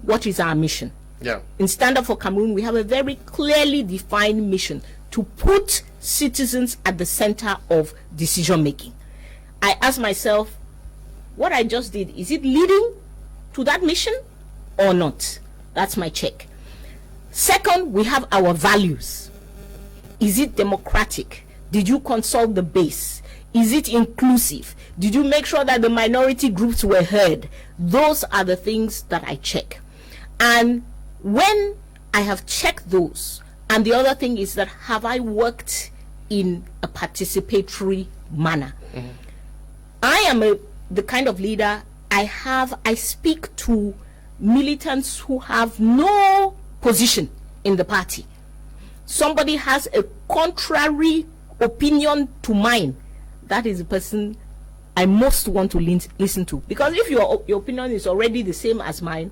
what is our mission? Yeah. In Stand Up for Cameroon, we have a very clearly defined mission to put citizens at the center of decision making. I ask myself, what I just did, is it leading to that mission or not? That's my check. Second, we have our values. Is it democratic? Did you consult the base? Is it inclusive? Did you make sure that the minority groups were heard? Those are the things that I check. And when I have checked those, and the other thing is that, have I worked in a participatory manner? I am the kind of leader, I speak to militants who have no position in the party. Somebody has a contrary opinion to mine, that is the person I most want to listen to. Because if your opinion is already the same as mine,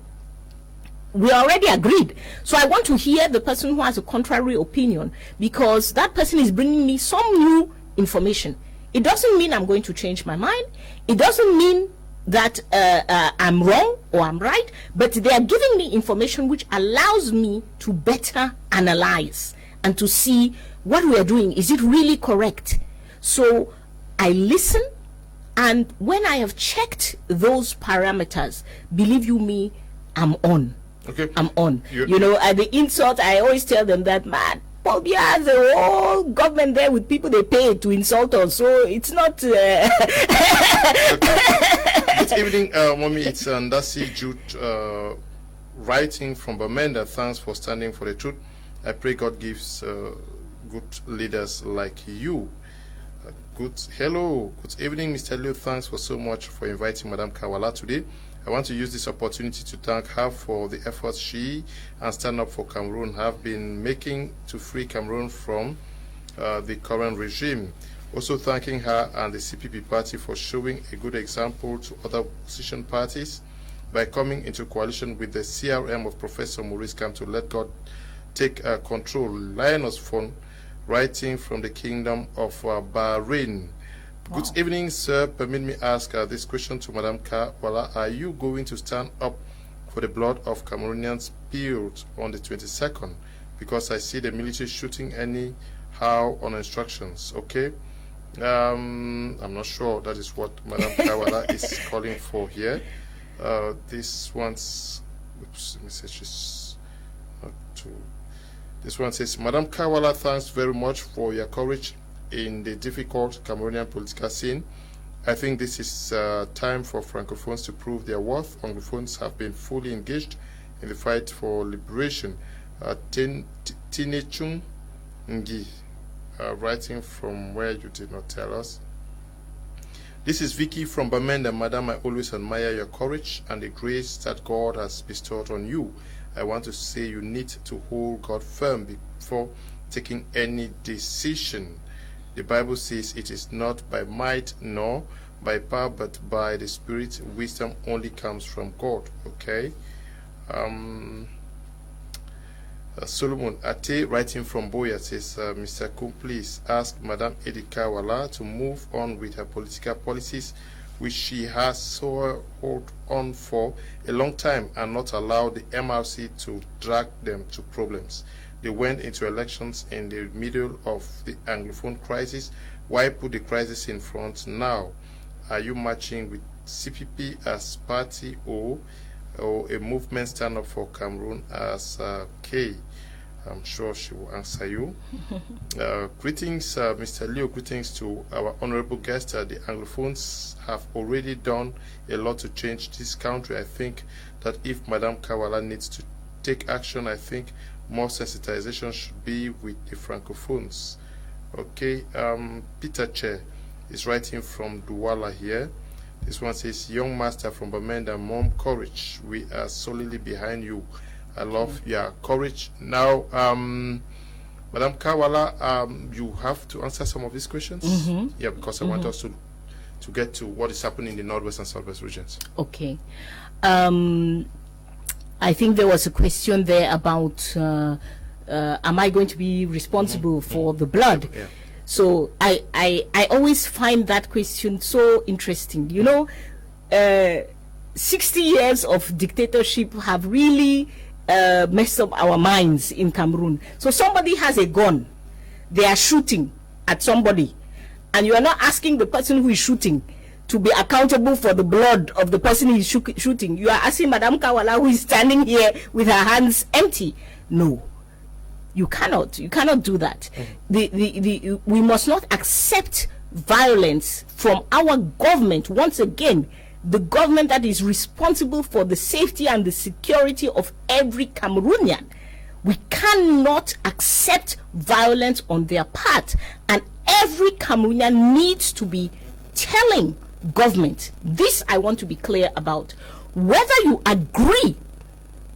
we already agreed. So I want to hear the person who has a contrary opinion, because that person is bringing me some new information. It doesn't mean I'm going to change my mind. It doesn't mean that I'm wrong or I'm right, but they are giving me information which allows me to better analyze and to see what we are doing. Is it really correct? So I listen, and when I have checked those parameters, believe you me, I'm on. Okay. I'm on. At the insult, I always tell them that, man, Paul Biya has a whole government there with people they pay to insult us, so it's not. Good evening, Mommy. It's Ndasi Jude writing from Bamenda. Thanks for standing for the truth. I pray God gives good leaders like you. Hello, good evening, Mr. Liu. Thanks for so much for inviting Madam Kawala today. I want to use this opportunity to thank her for the efforts she and Stand Up for Cameroon have been making to free Cameroon from the current regime. Also thanking her and the CPP party for showing a good example to other opposition parties by coming into coalition with the CRM of Professor Maurice Kamto to let God take control. Lioness Phone, writing from the Kingdom of Bahrain. Wow. Good evening, sir. Permit me ask this question to Madam Kawala. Are you going to stand up for the blood of Cameroonians spilled on the 22nd? Because I see the military shooting anyhow on instructions. Okay. I'm not sure that is what Madam Kawala is calling for here. This one's message is not too. This one says, Madam Kawala, thanks very much for your courage in the difficult Cameroonian political scene. I think this is time for Francophones to prove their worth. Anglophones have been fully engaged in the fight for liberation. Tinechung Ngi, writing from where you did not tell us. This is Vicky from Bamenda. Madam, I always admire your courage and the grace that God has bestowed on you. I want to say you need to hold God firm before taking any decision. The Bible says it is not by might nor by power, but by the Spirit. Wisdom only comes from God. Okay. Solomon Ate, writing from Boya, says, Mr. Kum, please ask Madam Edika Wala to move on with her political policies, which she has so hold on for a long time, and not allow the MRC to drag them to problems. They went into elections in the middle of the Anglophone crisis. Why put the crisis in front now? Are you matching with CPP as party or a movement Stand Up for Cameroon as K? I'm sure she will answer you. Greetings, Mr. Leo. Greetings to our honorable guest. The Anglophones have already done a lot to change this country. I think that if Madam Kawala needs to take action, I think more sensitization should be with the Francophones. Okay, Peter Che is writing from Douala here. This one says, young master from Bamenda, mom, courage. We are solidly behind you. I love your courage. Now, Madam Kawala, you have to answer some of these questions. Yeah, because I want us to get to what is happening in the Northwest and Southwest regions. Okay. I think there was a question there about am I going to be responsible for the blood? Yeah. So I always find that question so interesting. You know, 60 years of dictatorship have really messed up our minds in Cameroon. So somebody has a gun, they are shooting at somebody, and you are not asking the person who is shooting to be accountable for the blood of the person he is shooting. You are asking Madam Kawala, who is standing here with her hands empty. No, you cannot do that. We must not accept violence from our government. Once again, the government that is responsible for the safety and the security of every Cameroonian. We cannot accept violence on their part, and every Cameroonian needs to be telling government, this I want to be clear about, whether you agree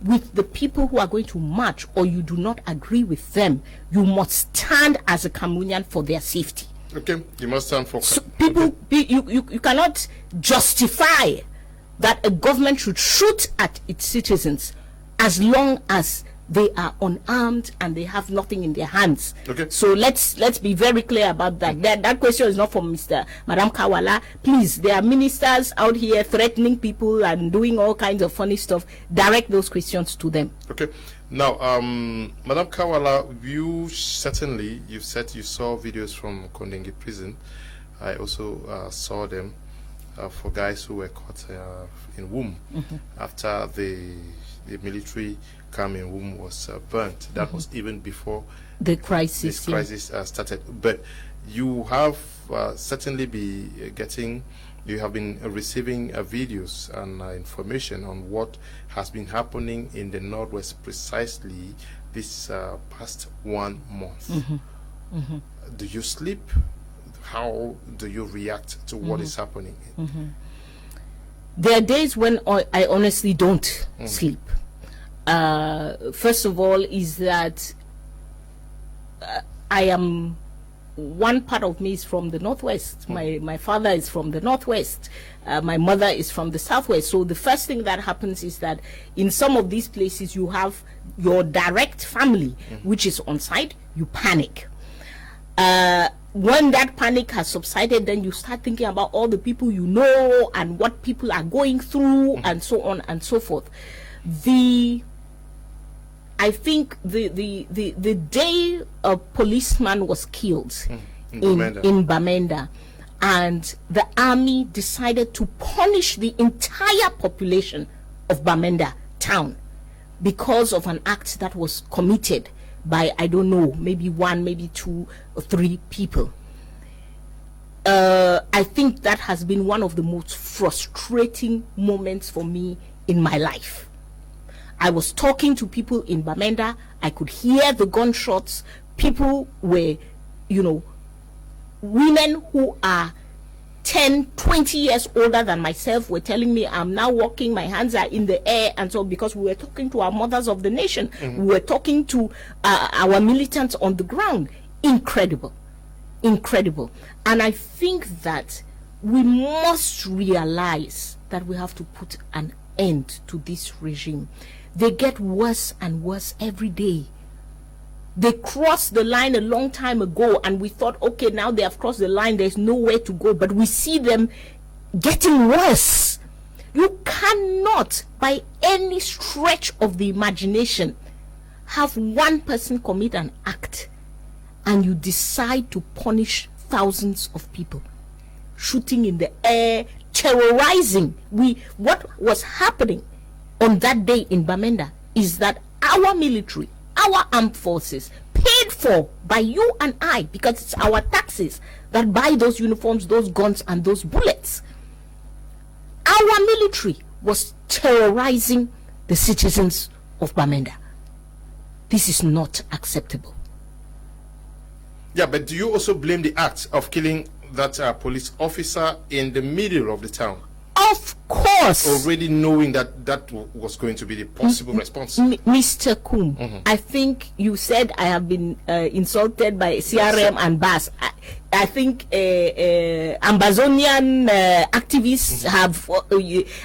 with the people who are going to march or you do not agree with them, you must stand as a Cameroonian for their safety. Okay, you must stand for people. You cannot justify that a government should shoot at its citizens as long as they are unarmed and they have nothing in their hands. Okay. So let's be very clear about that. That question is not from Madam Kawala. Please, there are ministers out here threatening people and doing all kinds of funny stuff. Direct those questions to them. Okay. Now, Madam Kawala, you said you saw videos from Kondenge prison. I also saw them. for guys who were caught in womb after the military camp in womb was burnt. That was even before the crisis. This crisis started. But you have certainly you have been receiving videos and information on what has been happening in the Northwest precisely this past 1 month. Do you sleep? How do you react to what is happening? There are days when I honestly don't sleep. First of all, is that I am, one part of me is from the Northwest. My father is from the Northwest. My mother is from the Southwest. So the first thing that happens is that in some of these places you have your direct family, which is on site. You panic. When that panic has subsided, then you start thinking about all the people you know and what people are going through and so on and so forth. I think the day a policeman was killed in Bamenda, and the army decided to punish the entire population of Bamenda town because of an act that was committed by, I don't know, maybe 1, maybe 2 or 3 people. I think that has been one of the most frustrating moments for me in my life. I was talking to people in Bamenda. I could hear the gunshots. People were, women who are 10, 20 years older than myself were telling me, I'm now walking, my hands are in the air, and so because we were talking to our mothers of the nation, we were talking to our militants on the ground. Incredible. And I think that we must realize that we have to put an end to this regime. They get worse and worse every day. They crossed the line a long time ago, and we thought, okay, now they have crossed the line, there's nowhere to go, but we see them getting worse. You cannot, by any stretch of the imagination, have one person commit an act and you decide to punish thousands of people, shooting in the air, terrorizing. What was happening on that day in Bamenda is that our military, our armed forces, paid for by you and I, because it's our taxes that buy those uniforms, those guns, and those bullets. Our military was terrorizing the citizens of Bamenda. This is not acceptable. Yeah, but do you also blame the act of killing that police officer in the middle of the town? Of course. Already knowing that was going to be the possible response. Mr. Kum, I think you said I have been insulted by CRM and BAS. I think Ambazonian activists have,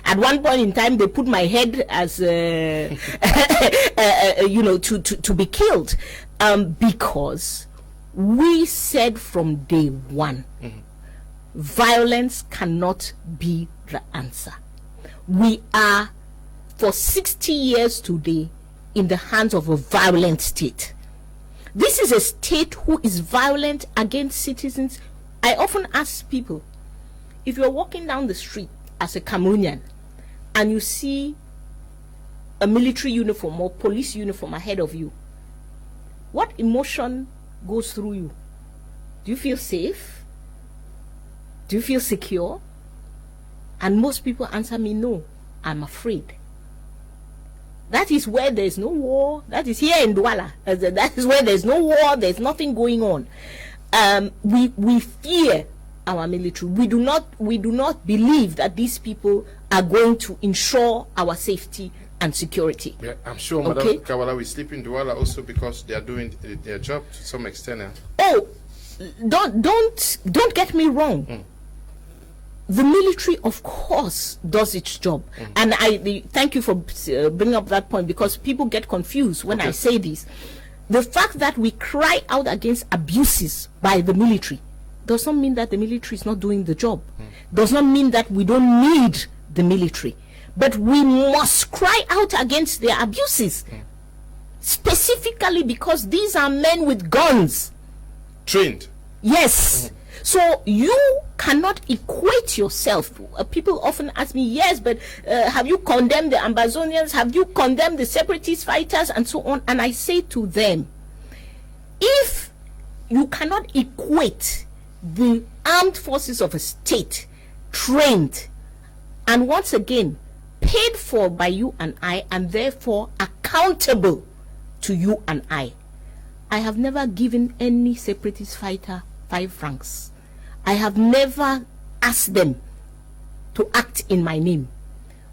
at one point in time, they put my head as, to be killed. Because we said from day one, violence cannot be the answer. We are, for 60 years today, in the hands of a violent state. This is a state who is violent against citizens. I often ask people, if you're walking down the street as a Cameroonian and you see a military uniform or police uniform ahead of you, what emotion goes through you? Do you feel safe? Do you feel secure? And most people answer me, no, I'm afraid. That is where there's no war. That is here in Douala. That is where there's no war. There's nothing going on. We fear our military. We do not believe that these people are going to ensure our safety and security. Yeah, I'm sure Madam Kawala will sleep in Douala also because they are doing their job to some extent. Oh, don't get me wrong. The military, of course, does its job. And thank you for bringing up that point, because people get confused when I say this. The fact that we cry out against abuses by the military does not mean that the military is not doing the job. Does not mean that we don't need the military. But we must cry out against their abuses. Specifically because these are men with guns. Trained. Yes. So you cannot equate yourself. People often ask me, yes, but have you condemned the Ambazonians? Have you condemned the separatist fighters and so on? And I say to them, if you cannot equate the armed forces of a state, trained and once again paid for by you and I, and therefore accountable to you and I have never given any separatist fighter 5 francs. I have never asked them to act in my name.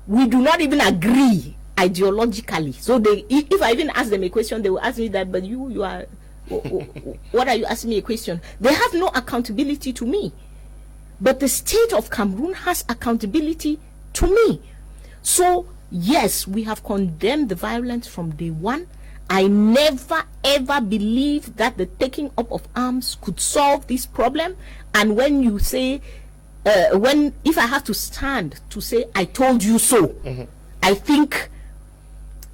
We do not even agree ideologically. So if I even ask them a question, they will ask me that, but you are, what are you asking me a question? They have no accountability to me. But the state of Cameroon has accountability to me. So, yes, we have condemned the violence from day one. I never ever believed that the taking up of arms could solve this problem. And when you say, if I have to stand to say, I told you so, I think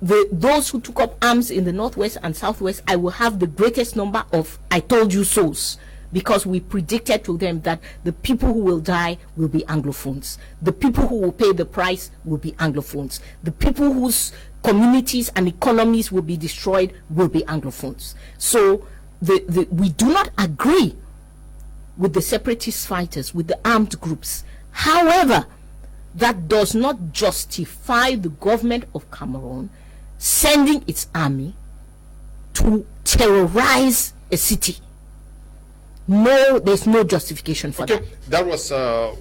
those who took up arms in the Northwest and Southwest, I will have the greatest number of I told you so's, because we predicted to them that the people who will die will be Anglophones. The people who will pay the price will be Anglophones. The people whose communities and economies will be destroyed will be Anglophones. So we do not agree with the separatist fighters, with the armed groups. However, that does not justify the government of Cameroon sending its army to terrorize a city. No, there's no justification for that. That was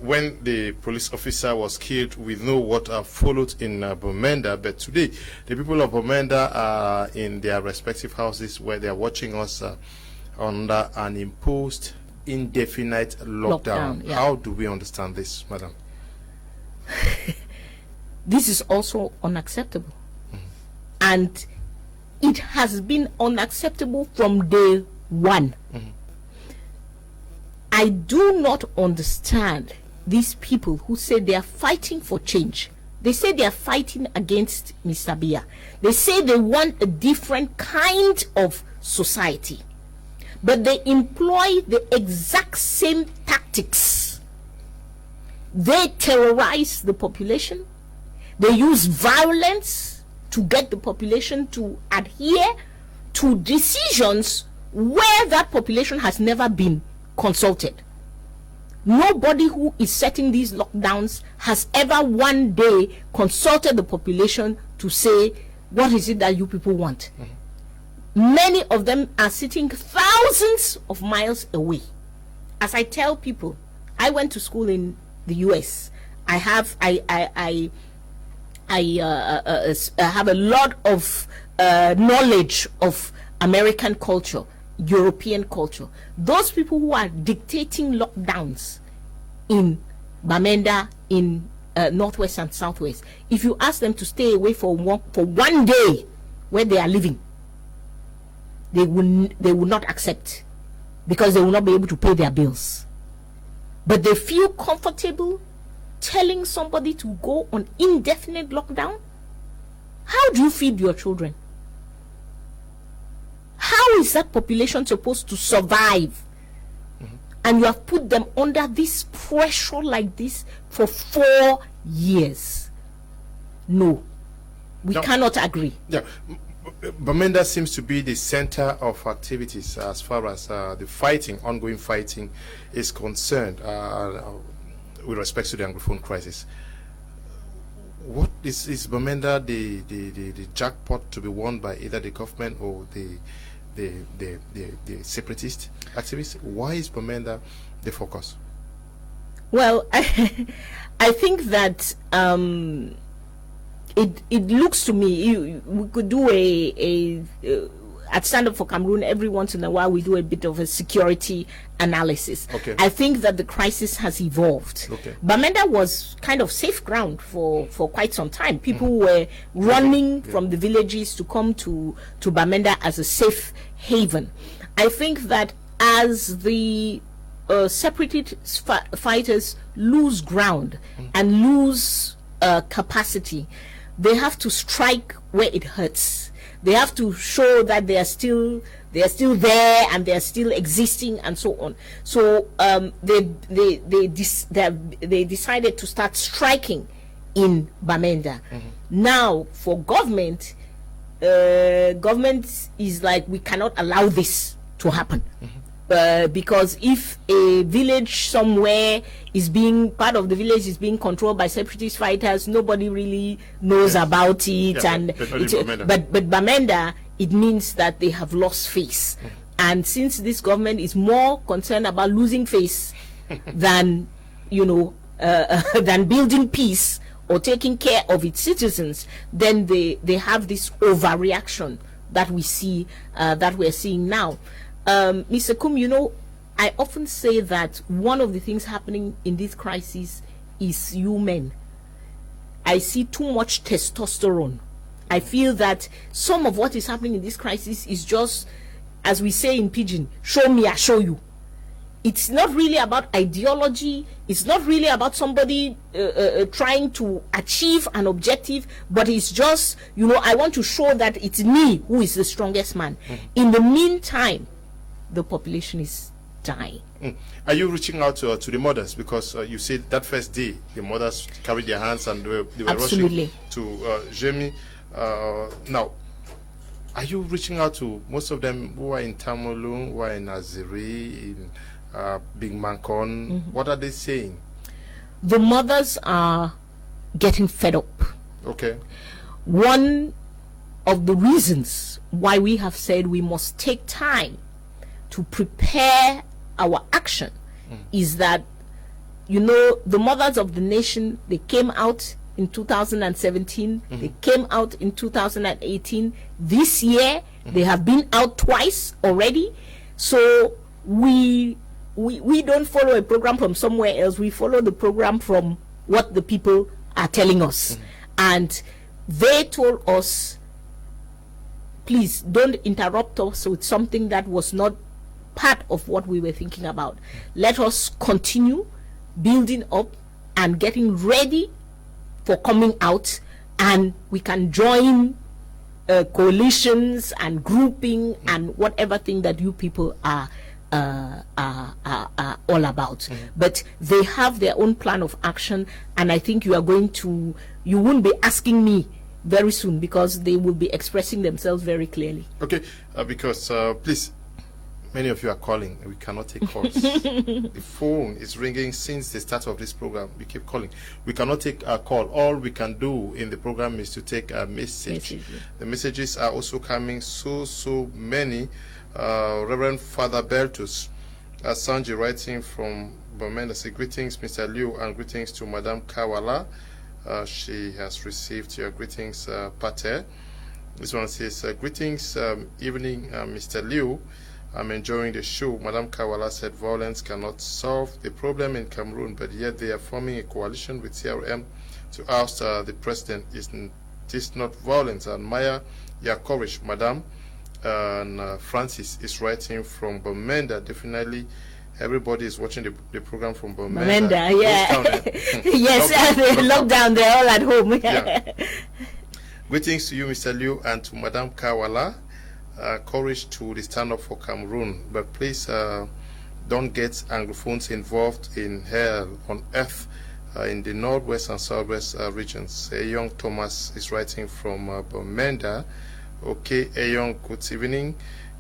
when the police officer was killed. We know what followed in Bamenda, but today the people of Bamenda are in their respective houses where they are watching us under an imposed indefinite lockdown. Yeah. How do we understand this, madam? This is also unacceptable. And it has been unacceptable from day one. I do not understand these people who say they are fighting for change. They say they are fighting against Mr. Biya. They say they want a different kind of society. But they employ the exact same tactics. They terrorize the population. They use violence to get the population to adhere to decisions where that population has never been consulted. Nobody who is setting these lockdowns has ever one day consulted the population to say, what is it that you people want? Many of them are sitting thousands of miles away. As I tell people, I went to school in the US. I have a lot of knowledge of American culture, European culture. Those people who are dictating lockdowns in Bamenda, in Northwest and Southwest, if you ask them to stay away for one day where they are living, they will not accept, because they will not be able to pay their bills. But they feel comfortable telling somebody to go on indefinite lockdown. How do you feed your children? How is that population supposed to survive? And you have put them under this pressure like this for 4 years. No, we cannot agree. Yeah, Bamenda seems to be the center of activities as far as the fighting, ongoing fighting, is concerned with respect to the Anglophone crisis. What is Bamenda the jackpot to be won by either the government or the separatist activists? Why is Bamenda the focus? Well, I think that it looks to me, we could do at Stand Up for Cameroon, every once in a while we do a bit of a security analysis. Okay. I think that the crisis has evolved. Okay. Bamenda was kind of safe ground for quite some time. People were running from the villages to come to Bamenda as a safe haven. I think that as the separatist fighters lose ground and lose capacity, they have to strike where it hurts. They have to show that they are still there and they are still existing and so on. So they decided to start striking in Bamenda. Now for government is like, we cannot allow this to happen. Because if a village somewhere part of the village is being controlled by separatist fighters, nobody really knows about it. But Bamenda, it means that they have lost face. And since this government is more concerned about losing face than than building peace or taking care of its citizens, then they have this overreaction that we see, that we're seeing now. Mr. Kum, I often say that one of the things happening in this crisis is you men. I see too much testosterone. I feel that some of what is happening in this crisis is just, as we say in Pidgin, show me, I show you. It's not really about ideology. It's not really about somebody trying to achieve an objective, but it's just, I want to show that it's me who is the strongest man. In the meantime, the population is dying. Are you reaching out to the mothers? Because you said that first day, the mothers carried their hands and they were Absolutely. rushing to Jemi. Now, are you reaching out to most of them who are in Tamolung, who are in Aziri, in Big Mancon? What are they saying? The mothers are getting fed up. Okay. One of the reasons why we have said we must take time to prepare our action is that, the mothers of the nation, they came out in 2017, they came out in 2018. This year, they have been out twice already. So we don't follow a program from somewhere else. We follow the program from what the people are telling us. And they told us, please don't interrupt us with something that was not part of what we were thinking about. Let us continue building up and getting ready for coming out, and we can join coalitions and grouping and whatever thing that you people are all about. But they have their own plan of action, and I think you won't be asking me very soon, because they will be expressing themselves very clearly. Okay, because please, many of you are calling. We cannot take calls. The phone is ringing since the start of this program. We keep calling. We cannot take a call. All we can do in the program is to take a message. The messages are also coming so many. Reverend Father Bertus Sanji, writing from Bamenda, say greetings, Mr. Liu, and greetings to Madame Kawala. She has received your greetings, Pater. This one says, greetings, evening, Mr. Liu. I'm enjoying the show. Madame Kawala said violence cannot solve the problem in Cameroon, but yet they are forming a coalition with CRM to oust the president. Isn't this not violence? And Maya, your courage, Madame. And Francis is writing from Bamenda. Definitely, everybody is watching the program from Bamenda. Yeah. Yes, lockdown. They're all at home. Yeah. Greetings to you, Mr. Liu, and to Madame Kawala. Courage to the stand up for Cameroon, but please don't get Anglophones involved in hell on earth in the northwest and southwest regions. A young Thomas is writing from Bamenda. Okay, a young, good evening.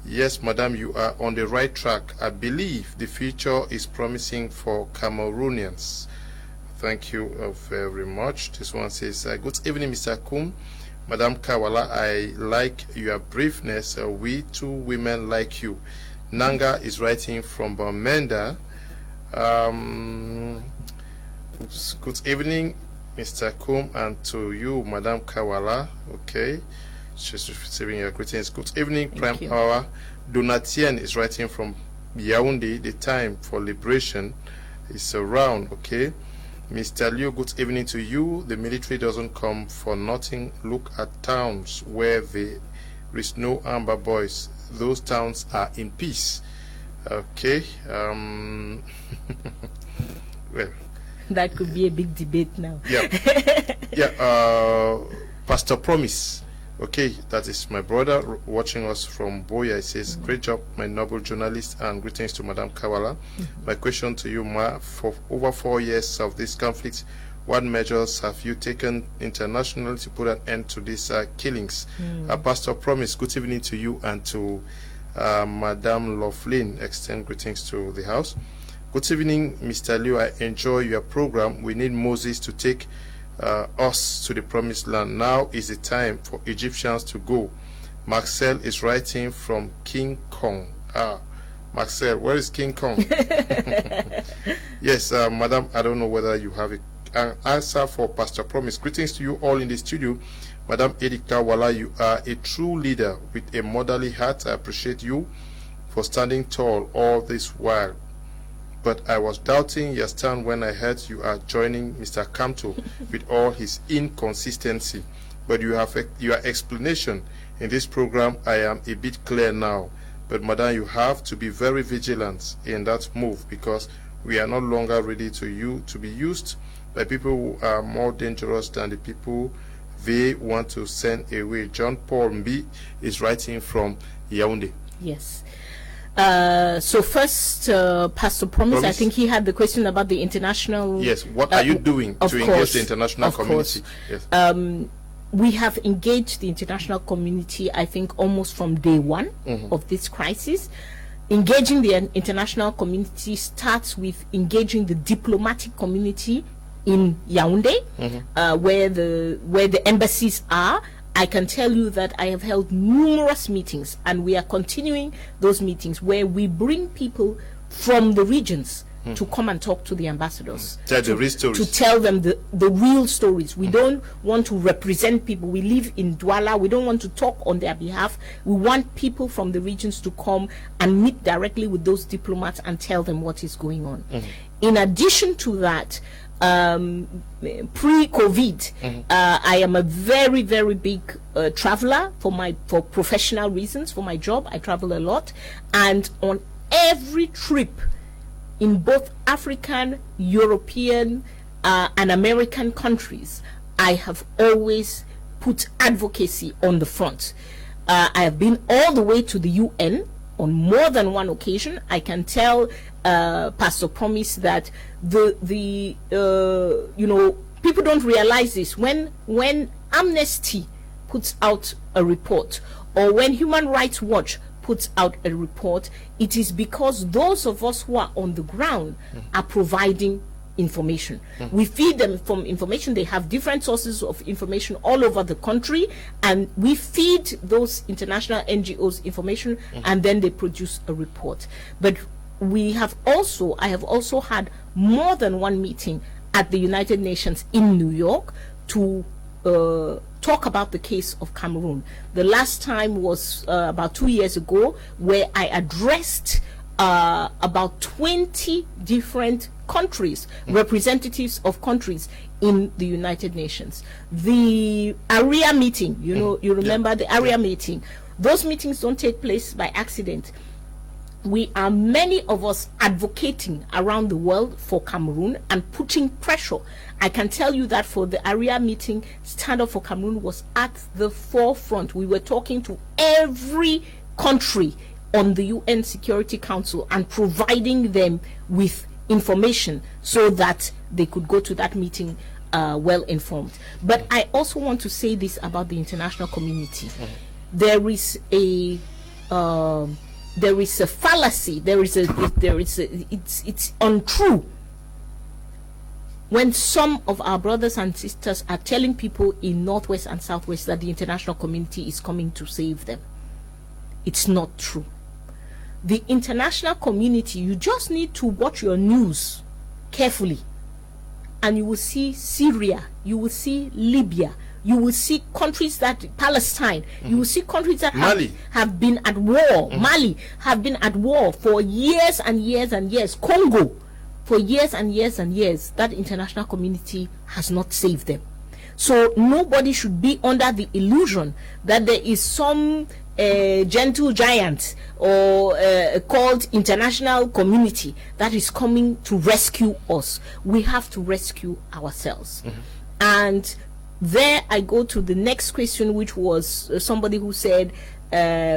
Yes, madam, you are on the right track. I believe the future is promising for Cameroonians. Thank you very much. This one says, good evening, Mr. Kum. Madam Kawala, I like your briefness. We two women like you. Nanga is writing from Bamenda. Good evening, Mr. Kum, and to you, Madam Kawala. Okay, she's receiving your greetings. Good evening, Prime Power. Donatien is writing from Yaoundé. The time for liberation is around. Okay. Mr. Liu, good evening to you. The military doesn't come for nothing. Look at towns where there is no Amber Boys. Those towns are in peace. Okay. Well, that could be a big debate now. Yeah. Yeah. Pastor Promise. Okay, that is my brother watching us from Boya. He says, great job, my noble journalist, and greetings to Madam Kawala. My question to you, Ma, for over 4 years of this conflict, what measures have you taken internationally to put an end to these killings? Pastor Promise, good evening to you and to Madam Laughlin. Extend greetings to the house. Good evening, Mr. Liu. I enjoy your program. We need Moses to take us to the promised land. Now is the time for Egyptians to go. Marcel is writing from King Kong. Marcel, where is King Kong? Yes, Madam, I don't know whether you have an answer for Pastor Promise. Greetings to you all in the studio. Madam Edika Wala, you are a true leader with a motherly heart. I appreciate you for standing tall all this while. But I was doubting your stand when I heard you are joining Mr. Kamto with all his inconsistency. But you have your explanation in this program. I am a bit clear now. But Madam, you have to be very vigilant in that move, because we are no longer ready to be used by people who are more dangerous than the people they want to send away. John Paul Mbi is writing from Yaoundé. Yes. So first, Pastor Promise, I think he had the question about the international. Yes, what are you doing to engage the international community? Yes. We have engaged the international community, I think, almost from day one of this crisis. Engaging the international community starts with engaging the diplomatic community in Yaoundé, where the embassies are. I can tell you that I have held numerous meetings, and we are continuing those meetings where we bring people from the regions to come and talk to the ambassadors, to tell them the real stories. We don't want to represent people. We live in Douala. We don't want to talk on their behalf. We want people from the regions to come and meet directly with those diplomats and tell them what is going on. In addition to that, pre-COVID, I am a very, very big traveler for professional reasons. For my job, I travel a lot, and on every trip in both African, European, and American countries, I have always put advocacy on the front. I have been all the way to the UN on more than one occasion. I can tell Pastor Promise that people don't realize this. When Amnesty puts out a report, or when Human Rights Watch puts out a report, it is because those of us who are on the ground are providing information. We feed them from information. They have different sources of information all over the country, and we feed those international NGOs information, and then they produce a report. But I have also had more than one meeting at the United Nations in New York to talk about the case of Cameroon. The last time was about 2 years ago, where I addressed about 20 different countries, representatives of countries in the United Nations. The area meeting, you remember the area meeting. Those meetings don't take place by accident. We are, many of us, advocating around the world for Cameroon and putting pressure. I can tell you that for the area meeting, Stand Up for Cameroon was at the forefront. We were talking to every country on the UN Security Council and providing them with information so that they could go to that meeting well informed. But I also want to say this about the international community. There is a fallacy. It's untrue when some of our brothers and sisters are telling people in Northwest and Southwest that the international community is coming to save them. It's not true. The international community, you just need to watch your news carefully, and you will see Syria, you will see Libya, you will see countries that, Palestine, you will see countries that have been at war. Mali have been at war for years and years and years. Congo, for years and years and years. That international community has not saved them. So nobody should be under the illusion that there is some gentle giant or called international community that is coming to rescue us. We have to rescue ourselves. And there I go to the next question, which was somebody who said,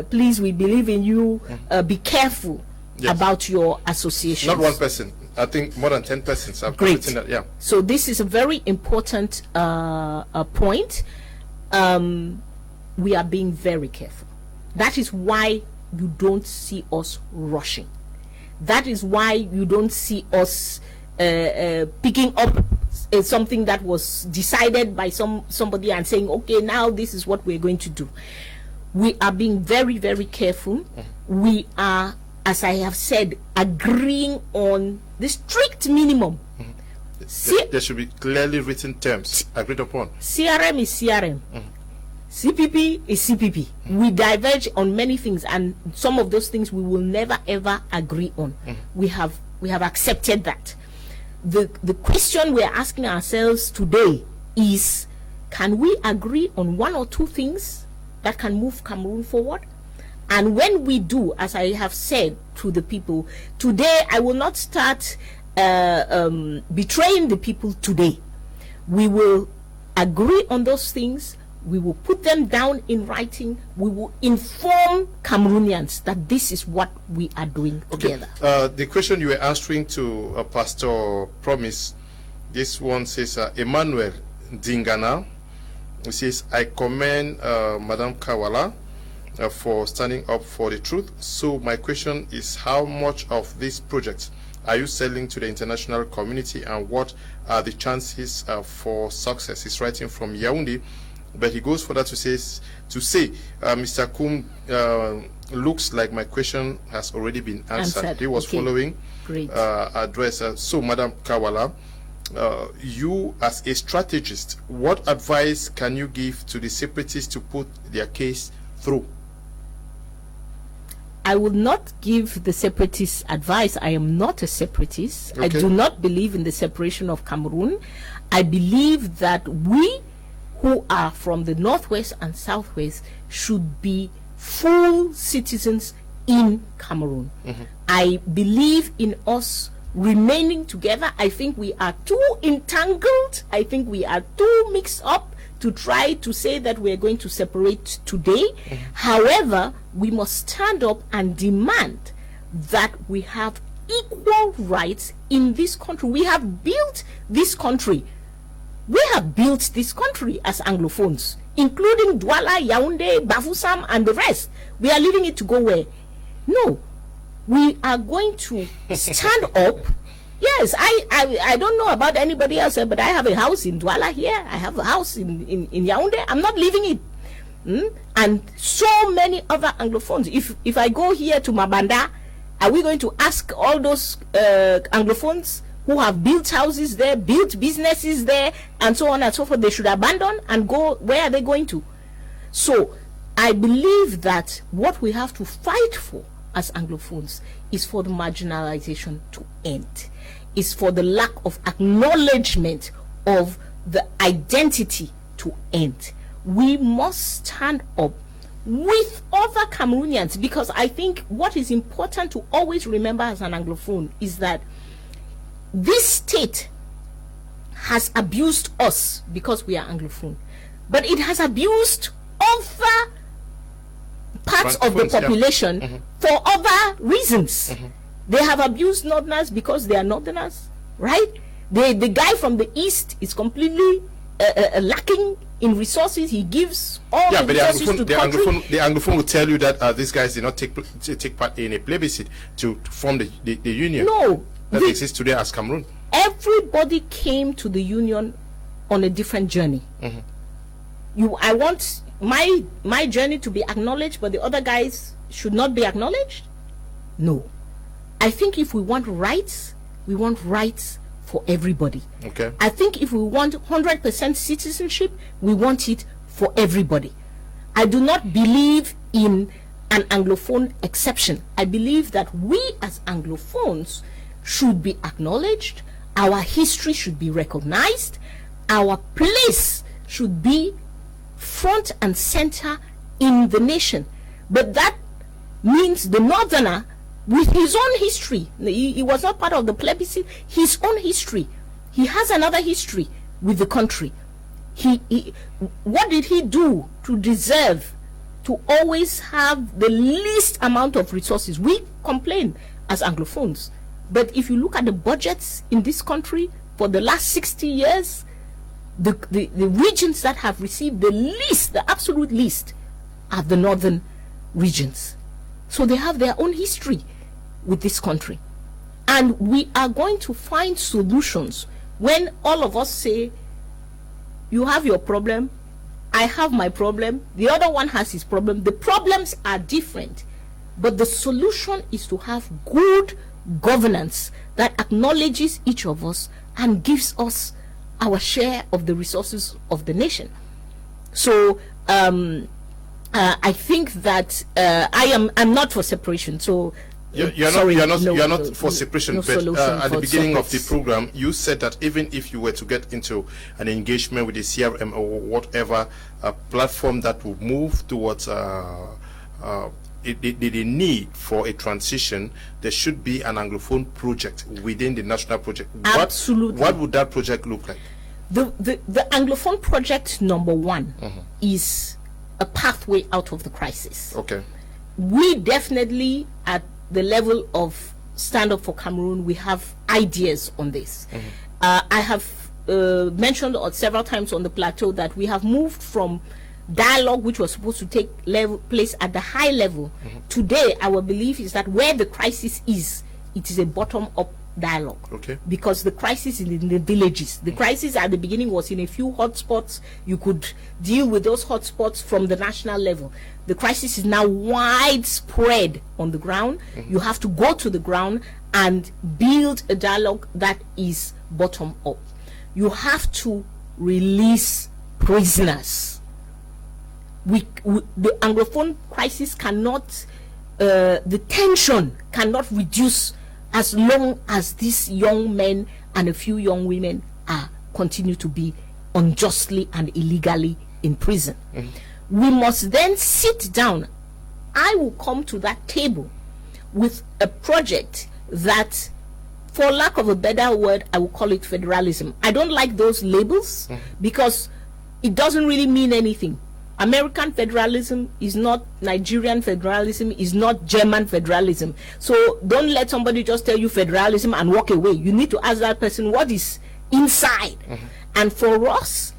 please, we believe in you, be careful about your associations. Not one person. I think more than 10 persons have Great. written that. Yeah. So this is a very important point. We are being very careful. That is why you don't see us rushing. That is why you don't see us picking up something that was decided by somebody and saying, okay, now this is what we're going to do. We are being very, very careful. We are, as I have said, agreeing on the strict minimum. There should be clearly written terms agreed upon. CRM is CRM. CPP is CPP. We diverge on many things, and some of those things we will never ever agree on. We have accepted that. The question we are asking ourselves today is, can we agree on one or two things that can move Cameroon forward? And when we do, as I have said to the people today, I will not start betraying the people today. We will agree on those things. We will put them down in writing. We will inform Cameroonians that this is what we are doing together. The question you were answering to Pastor Promise, this one says, Emmanuel Dingana, he says, I commend Madam Kawala for standing up for the truth. So my question is, how much of this project are you selling to the international community, and what are the chances for success? He's writing from Yaoundé. But he goes further to say, Mr. Kum, looks like my question has already been answered. He was following address. So, Madam Kawala, you as a strategist, what advice can you give to the separatists to put their case through? I will not give the separatists advice. I am not a separatist. Okay. I do not believe in the separation of Cameroon. I believe that we who are from the northwest and southwest should be full citizens in Cameroon. I believe in us remaining together. I think we are too entangled. I think we are too mixed up to try to say that we are going to separate today. However, we must stand up and demand that we have equal rights in this country. We have built this country. We have built this country as Anglophones, including Douala, Yaoundé, Bafoussam, and the rest. We are leaving it to go where? No. We are going to stand up. Yes, I don't know about anybody else, but I have a house in Douala here. I have a house in Yaoundé. I'm not leaving it. And so many other Anglophones. If I go here to Mabanda, are we going to ask all those Anglophones who have built houses there, built businesses there, and so on and so forth, they should abandon and go? Where are they going to? So I believe that what we have to fight for as Anglophones is for the marginalization to end, is for the lack of acknowledgement of the identity to end. We must stand up with other Cameroonians, because I think what is important to always remember as an Anglophone is that this state has abused us because we are Anglophone, but it has abused other parts of the population for other reasons. They have abused Northerners because they are Northerners, right? The guy from the East is completely lacking in resources. He gives all the resources to the country. The Anglophone will tell you that these guys did not take part in a plebiscite to form the union. No. That exists today as Cameroon. Everybody came to the union on a different journey. I want my journey to be acknowledged, but the other guys should not be acknowledged? No. I think if we want rights for everybody. Okay. I think if we want 100% citizenship, we want it for everybody. I do not believe in an Anglophone exception. I believe that we as Anglophones should be acknowledged. Our history should be recognized. Our place should be front and center in the nation. But that means the Northerner, with his own history, he was not part of the plebiscite, his own history, he has another history with the country. What did he do to deserve to always have the least amount of resources? We complain as Anglophones, but if you look at the budgets in this country for the last 60 years, the regions that have received the least, the absolute least, are the northern regions. So they have their own history with this country. And we are going to find solutions when all of us say, you have your problem, I have my problem, the other one has his problem. The problems are different, but the solution is to have good governance that acknowledges each of us and gives us our share of the resources of the nation. So I think that I'm not for separation. So you're not for separation. But at the beginning of the program, you said that even if you were to get into an engagement with the CRM or whatever platform that will move towards the need for a transition, there should be an Anglophone project within the national project. Absolutely. What would that project look like? The Anglophone project number one is a pathway out of the crisis. Okay. We definitely, at the level of Stand Up for Cameroon, we have ideas on this. I have mentioned several times on the plateau that we have moved from dialogue, which was supposed to take place at the high level. Today, our belief is that where the crisis is, it is a bottom-up dialogue. Okay. Because the crisis is in the villages. The crisis at the beginning was in a few hotspots. You could deal with those hotspots from the national level. The crisis is now widespread on the ground. You have to go to the ground and build a dialogue that is bottom up. You have to release prisoners. The Anglophone crisis cannot, the tension cannot reduce as long as these young men and a few young women continue to be unjustly and illegally in prison. We must then sit down. I will come to that table with a project that, for lack of a better word, I will call it federalism. I don't like those labels because it doesn't really mean anything. American federalism is not Nigerian federalism, is not German federalism. So don't let somebody just tell you federalism and walk away. You need to ask that person what is inside. And for us,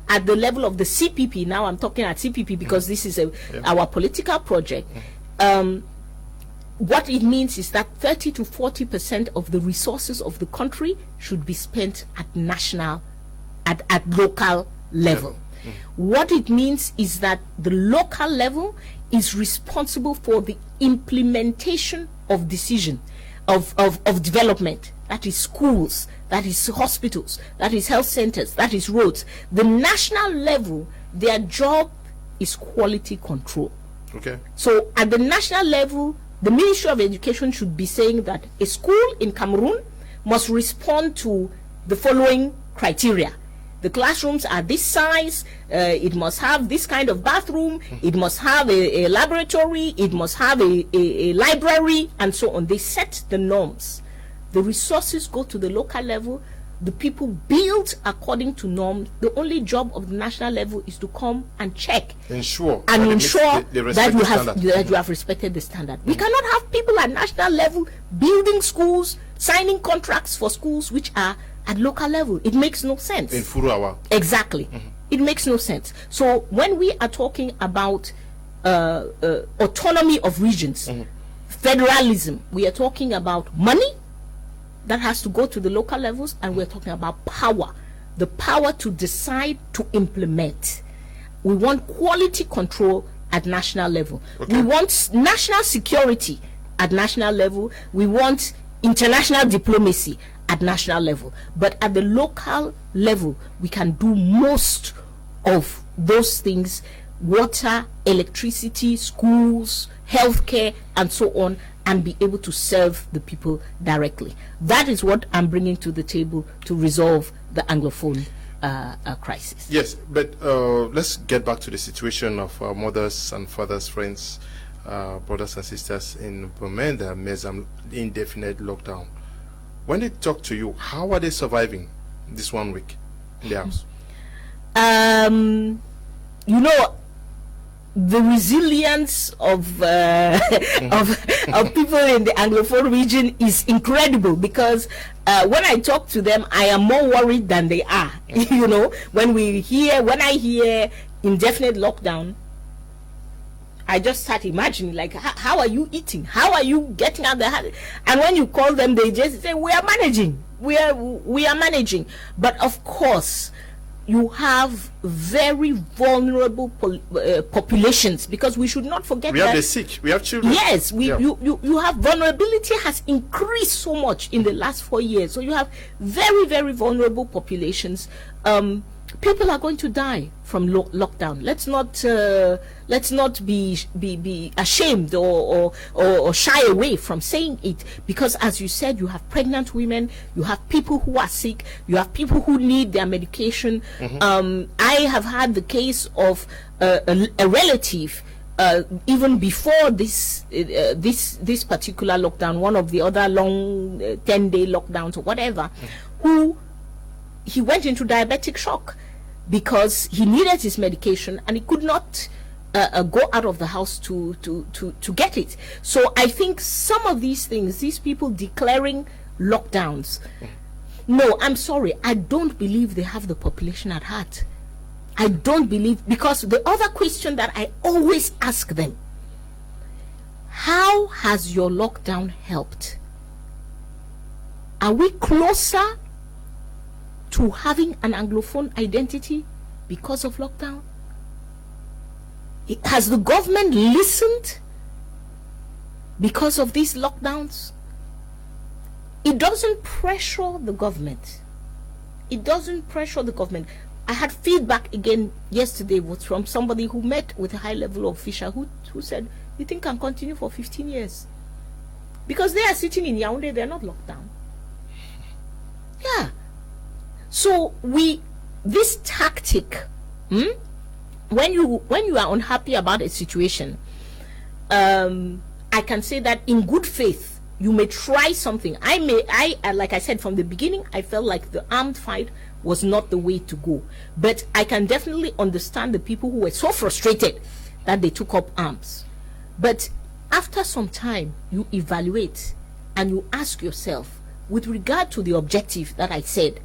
at the level of the CPP, now I'm talking at CPP because this is our political project, what it means is that 30 to 40% of the resources of the country should be spent at local level. What it means is that the local level is responsible for the implementation of decision of development. That is schools, that is hospitals, that is health centers, that is roads. The national level, their job is quality control. Okay. So at the national level, the Ministry of Education should be saying that a school in Cameroon must respond to the following criteria. The classrooms are this size, it must have this kind of bathroom, it must have a laboratory, it must have a library, and so on. They set the norms. The resources go to the local level, the people build according to norms. The only job of the national level is to come and check. Ensure that you have respected the standard. We cannot have people at national level building schools, signing contracts for schools which are at local level. It makes no sense. In Furawa. Exactly. It makes no sense. So when we are talking about autonomy of regions, federalism, we are talking about money that has to go to the local levels, and we're talking about power, the power to decide, to implement. We want quality control at national level. Okay. We want national security at national level. We want international diplomacy at national level. But at the local level, we can do most of those things: water, electricity, schools, healthcare, and so on, and be able to serve the people directly. That is what I'm bringing to the table to resolve the Anglophone crisis. Yes, but let's get back to the situation of mothers and fathers, friends, brothers and sisters in Bamenda, Mezam, indefinite lockdown. When they talk to you, how are they surviving this 1 week in the house? You know, the resilience of of people in the Anglophone region is incredible, because when I talk to them, I am more worried than they are. You know, when I hear indefinite lockdown, I just start imagining, like, how are you eating? How are you getting out the house? And when you call them, they just say, we are managing. We are managing. But of course, you have very vulnerable populations, because we should not forget we that have the sick, we have children. Yes, you have vulnerability has increased so much in the last 4 years. So you have very, very vulnerable populations. People are going to die from lockdown. Let's not be ashamed or shy away from saying it, because as you said, you have pregnant women, you have people who are sick, you have people who need their medication. I have had the case of a relative, even before this particular lockdown, one of the other long 10-day lockdowns or whatever, who he went into diabetic shock because he needed his medication and he could not go out of the house to get it. So I think some of these things, these people declaring lockdowns, no, I'm sorry, I don't believe they have the population at heart. I don't believe, because the other question that I always ask them, how has your lockdown helped? Are we closer to having an Anglophone identity because of lockdown? Has the government listened because of these lockdowns? It doesn't pressure the government. It doesn't pressure the government. I had feedback again yesterday was from somebody who met with a high-level official who said, you think can continue for 15 years? Because they are sitting in Yaoundé, they're not locked down. Yeah. So this tactic, when you are unhappy about a situation, I can say that in good faith you may try something. I like I said from the beginning, I felt like the armed fight was not the way to go. But I can definitely understand the people who were so frustrated that they took up arms. But after some time, you evaluate and you ask yourself, with regard to the objective that I said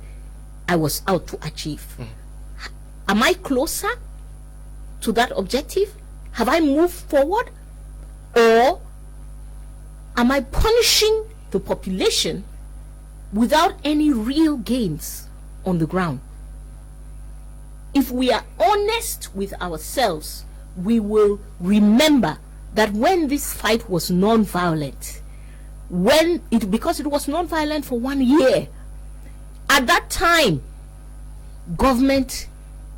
I was out to achieve, am I closer to that objective? Have I moved forward? Or am I punishing the population without any real gains on the ground? If we are honest with ourselves, we will remember that when this fight was non-violent, because it was non-violent for 1 year, at that time, government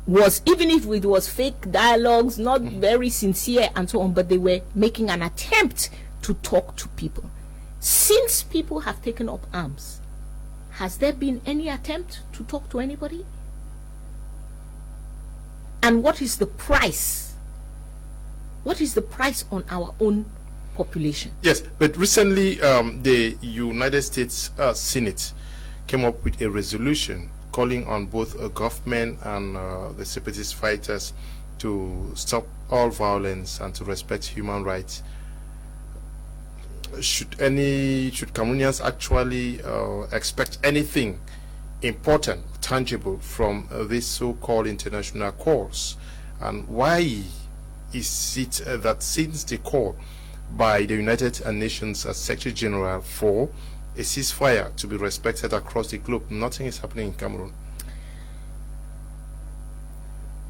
was, even if it was fake dialogues, not very sincere and so on, but they were making an attempt to talk to people. Since people have taken up arms, has there been any attempt to talk to anybody? And what is the price? What is the price on our own population? Yes, but recently the United States Senate came up with a resolution calling on both a government and the separatist fighters to stop all violence and to respect human rights. Should Cameroonians actually expect anything important, tangible from this so-called international calls? And why is it that since the call by the United Nations Secretary General for a ceasefire to be respected across the globe, nothing is happening in Cameroon?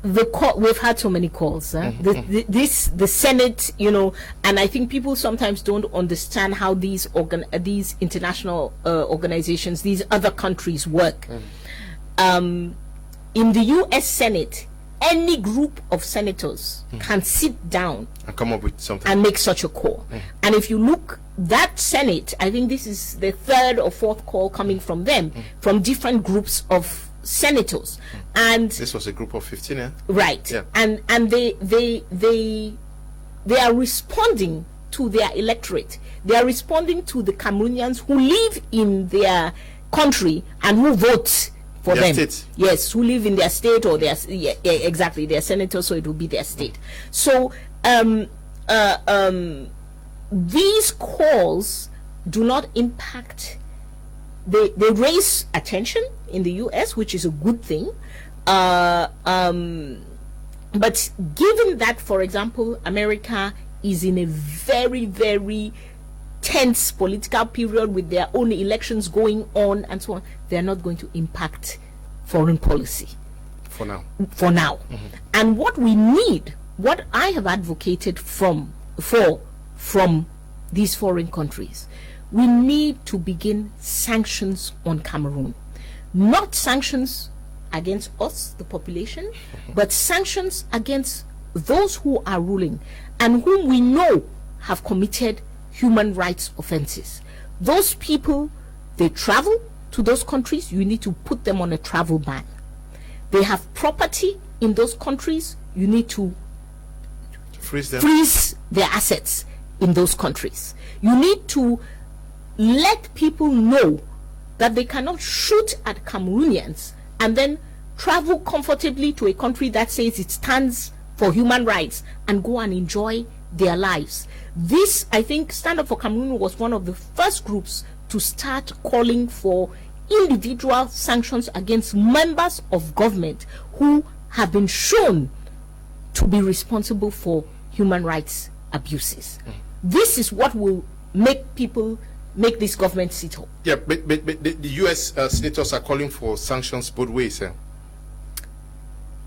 We've had so many calls. The Senate, and I think people sometimes don't understand how these international organizations, these other countries work. In the U.S. Senate, any group of senators can sit down and come up with something and make such a call. And if you look, that Senate, I think this is the third or fourth call coming from them, from different groups of senators. And this was a group of 15, eh? Right. Yeah. And they are responding to their electorate. They are responding to the Cameroonians who live in their country and who vote for their them. State. Yes, who live in their state or their exactly, their senators, so it will be their state. So these calls do not impact. They raise attention in the US, which is a good thing. But given that, for example, America is in a very, very tense political period with their own elections going on and so on, they're not going to impact foreign policy for now. And what we need, what I have advocated from these foreign countries, we need to begin sanctions on Cameroon. Not sanctions against us, the population, but sanctions against those who are ruling and whom we know have committed human rights offenses. Those people, they travel to those countries, you need to put them on a travel ban. They have property in those countries, you need to freeze their assets in those countries. You need to let people know that they cannot shoot at Cameroonians and then travel comfortably to a country that says it stands for human rights and go and enjoy their lives. This, I think, Stand Up for Cameroon was one of the first groups to start calling for individual sanctions against members of government who have been shown to be responsible for human rights abuses. This is what will make this government sit up. Yeah, but the US senators are calling for sanctions both ways.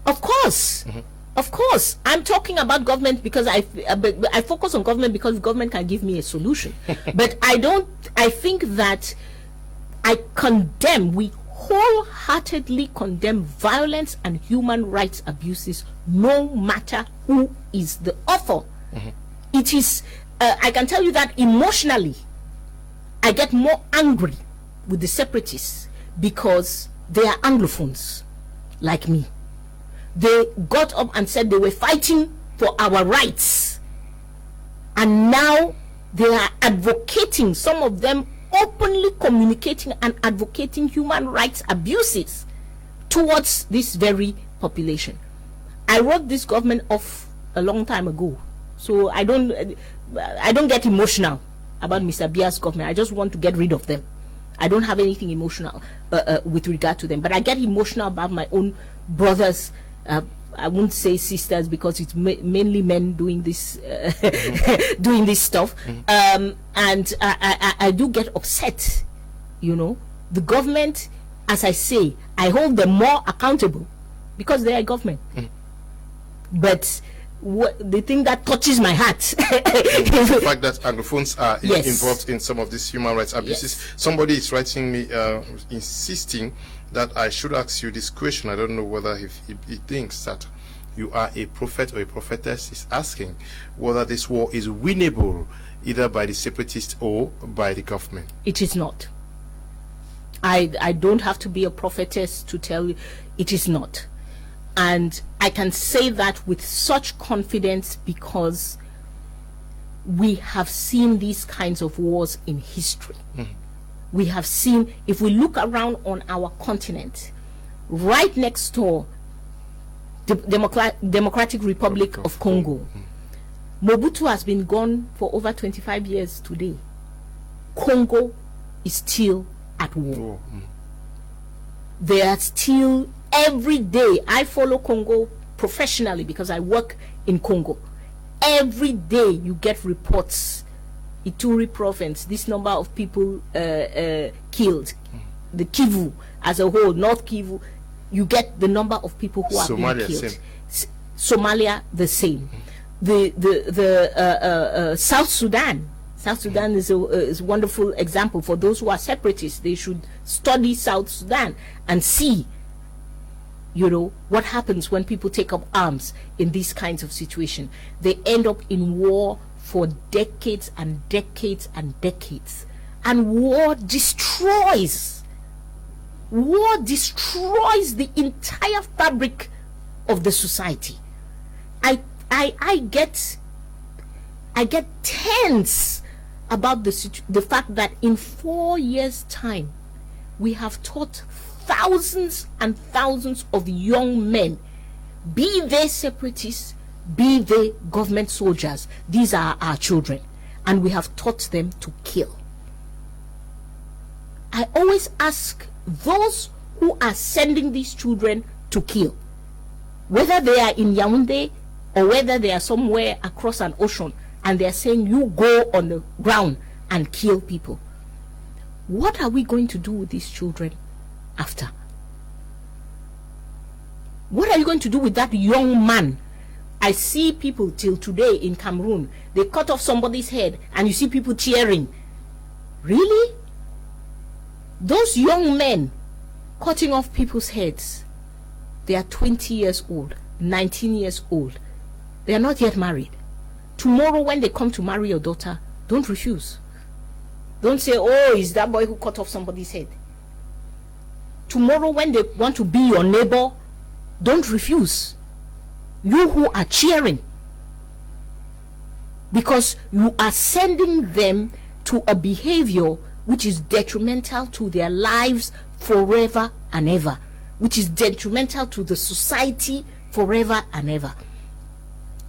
Of course. Of course, I'm talking about government because I focus on government because government can give me a solution. But I think that we wholeheartedly condemn violence and human rights abuses, no matter who is the author. It is, I can tell you that emotionally, I get more angry with the separatists because they are Anglophones like me. They got up and said they were fighting for our rights, and now they are advocating, some of them openly communicating and advocating human rights abuses towards this very population. I wrote this government off a long time ago, so I don't get emotional about Mr. Biya's government. I just want to get rid of them. I don't have anything emotional with regard to them, but I get emotional about my own brothers. I won't say sisters because it's mainly men doing this doing this stuff. And I do get upset. The government, as I say, I hold them more accountable because they are government. But the thing that touches my heart the fact that Anglophones are involved in some of these human rights abuses. Somebody is writing me insisting that I should ask you this question. I don't know whether he thinks that you are a prophet or a prophetess. He's asking whether this war is winnable either by the separatists or by the government. It is not. I don't have to be a prophetess to tell you it is not. And I can say that with such confidence because we have seen these kinds of wars in history. We have seen, if we look around on our continent, right next door, the Democratic Republic of Congo, Mobutu has been gone for over 25 years today. Congo is still at war. They are still, every day, I follow Congo professionally because I work in Congo. Every day you get reports. Ituri province, this number of people killed. The Kivu as a whole, North Kivu, you get the number of people who have been killed. Somalia, the same. The South Sudan. South Sudan is a wonderful example for those who are separatists. They should study South Sudan and see, what happens when people take up arms in these kinds of situations. They end up in war for decades and decades and decades. And war destroys the entire fabric of the society. I get tense about the fact that in 4 years' time we have taught thousands and thousands of young men, be they separatists, be they government soldiers. These are our children, and we have taught them to kill. I always ask those who are sending these children to kill, whether they are in Yaoundé or whether they are somewhere across an ocean, and they are saying, you go on the ground and kill people. What are we going to do with these children after? What are you going to do with that young man? I see people till today in Cameroon, they cut off somebody's head and you see people cheering. Really? Those young men cutting off people's heads, they are 20 years old, 19 years old. They are not yet married. Tomorrow when they come to marry your daughter, don't refuse. Don't say, oh, it's that boy who cut off somebody's head. Tomorrow when they want to be your neighbor, don't refuse. You who are cheering, because you are sending them to a behavior which is detrimental to their lives forever and ever, which is detrimental to the society forever and ever.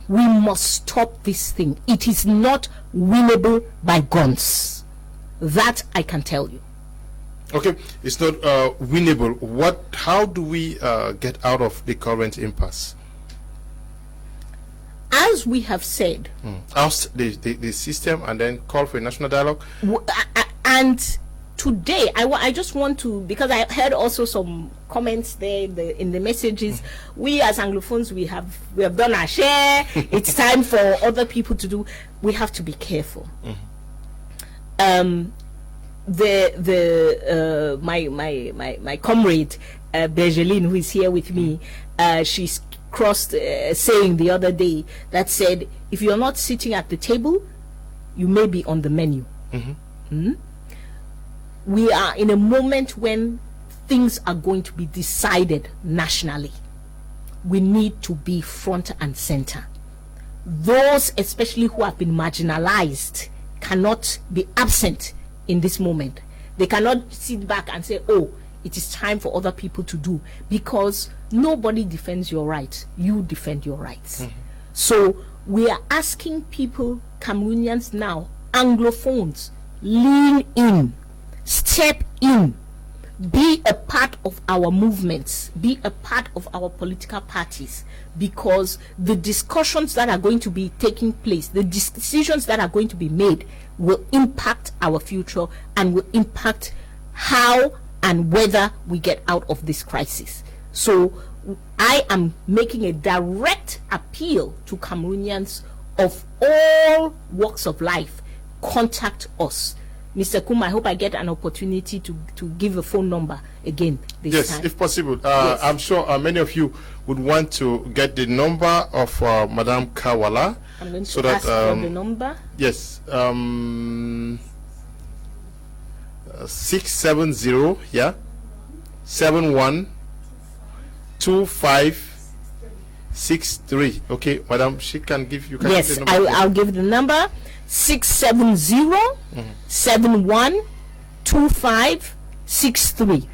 We must stop this thing. It is not winnable by guns. That I can tell you. Okay, it's not winnable. How do we get out of the current impasse? As we have said, oust the system and then call for a national dialogue. And today, I just want to, because I heard also some comments there in the messages. We as Anglophones, we have done our share. It's time for other people to do. We have to be careful. My comrade Bergeline, who is here with me, she's crossed saying the other day that said, if you're not sitting at the table, you may be on the menu. We are in a moment when things are going to be decided nationally. We need to be front and center. Those especially who have been marginalized cannot be absent in this moment. They cannot sit back and say, oh, it is time for other people to do, because nobody defends your rights. You defend your rights. So we are asking people, Cameroonians now, Anglophones, lean in, step in, be a part of our movements, be a part of our political parties, because the discussions that are going to be taking place, the decisions that are going to be made will impact our future and will impact how and whether we get out of this crisis. So I am making a direct appeal to Cameroonians of all walks of life. Contact us. Mr. Kum, I hope I get an opportunity to give a phone number again this time. Yes, if possible. Yes. I'm sure many of you would want to get the number of Madame Kawala. I'm going to ask for the number. Yes. 670, yeah, 712563. Okay, Madam, she can give you. Yes, I'll give the number. 670-712563.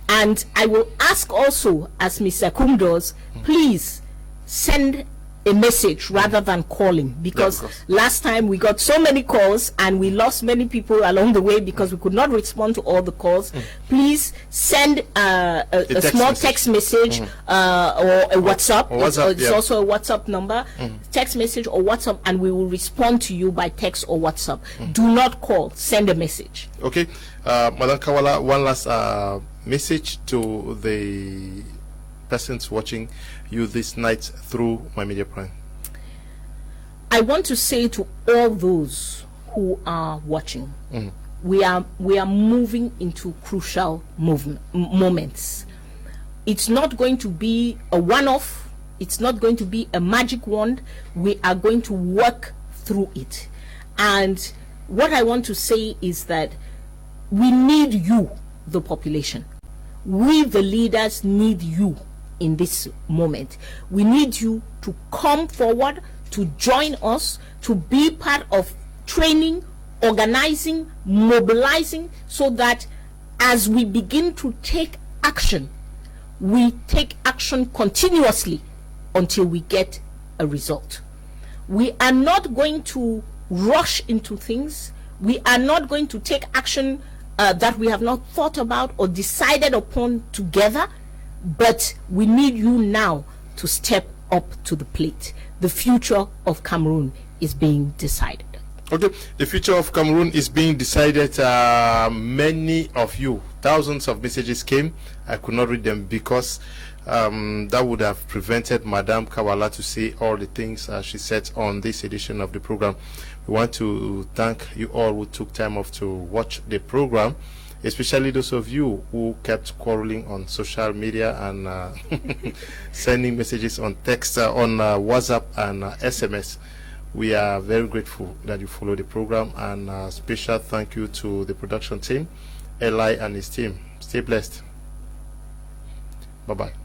And I will ask also, as Mr. Kum does, please send a message rather than calling, because last time we got so many calls and we lost many people along the way because we could not respond to all the calls. Please send a small text message or a WhatsApp. It's also a WhatsApp number, text message or WhatsApp, and we will respond to you by text or WhatsApp. Do not call, send a message. Okay, Madam Kawala, one last message to the persons watching you this night through My Media Prime. I want to say to all those who are watching, we are moving into crucial moments. It's not going to be a one-off. It's not going to be a magic wand. We are going to work through it. And what I want to say is that we need you, the population. We, the leaders, need you in this moment. We need you to come forward, to join us, to be part of training, organizing, mobilizing, so that as we begin to take action. We take action continuously until we get a result. We are not going to rush into things. We are not going to take action that we have not thought about or decided upon together, but we need you now to step up to the plate. The future of Cameroon is being decided. Okay, the future of Cameroon is being decided. Many of you, thousands of messages came. I could not read them because that would have prevented Madame Kawala to say all the things she said on this edition of the program. We want to thank you all who took time off to watch the program, especially those of you who kept quarreling on social media and sending messages on text, on WhatsApp and SMS. We are very grateful that you follow the program, and special thank you to the production team, Eli and his team. Stay blessed. Bye-bye.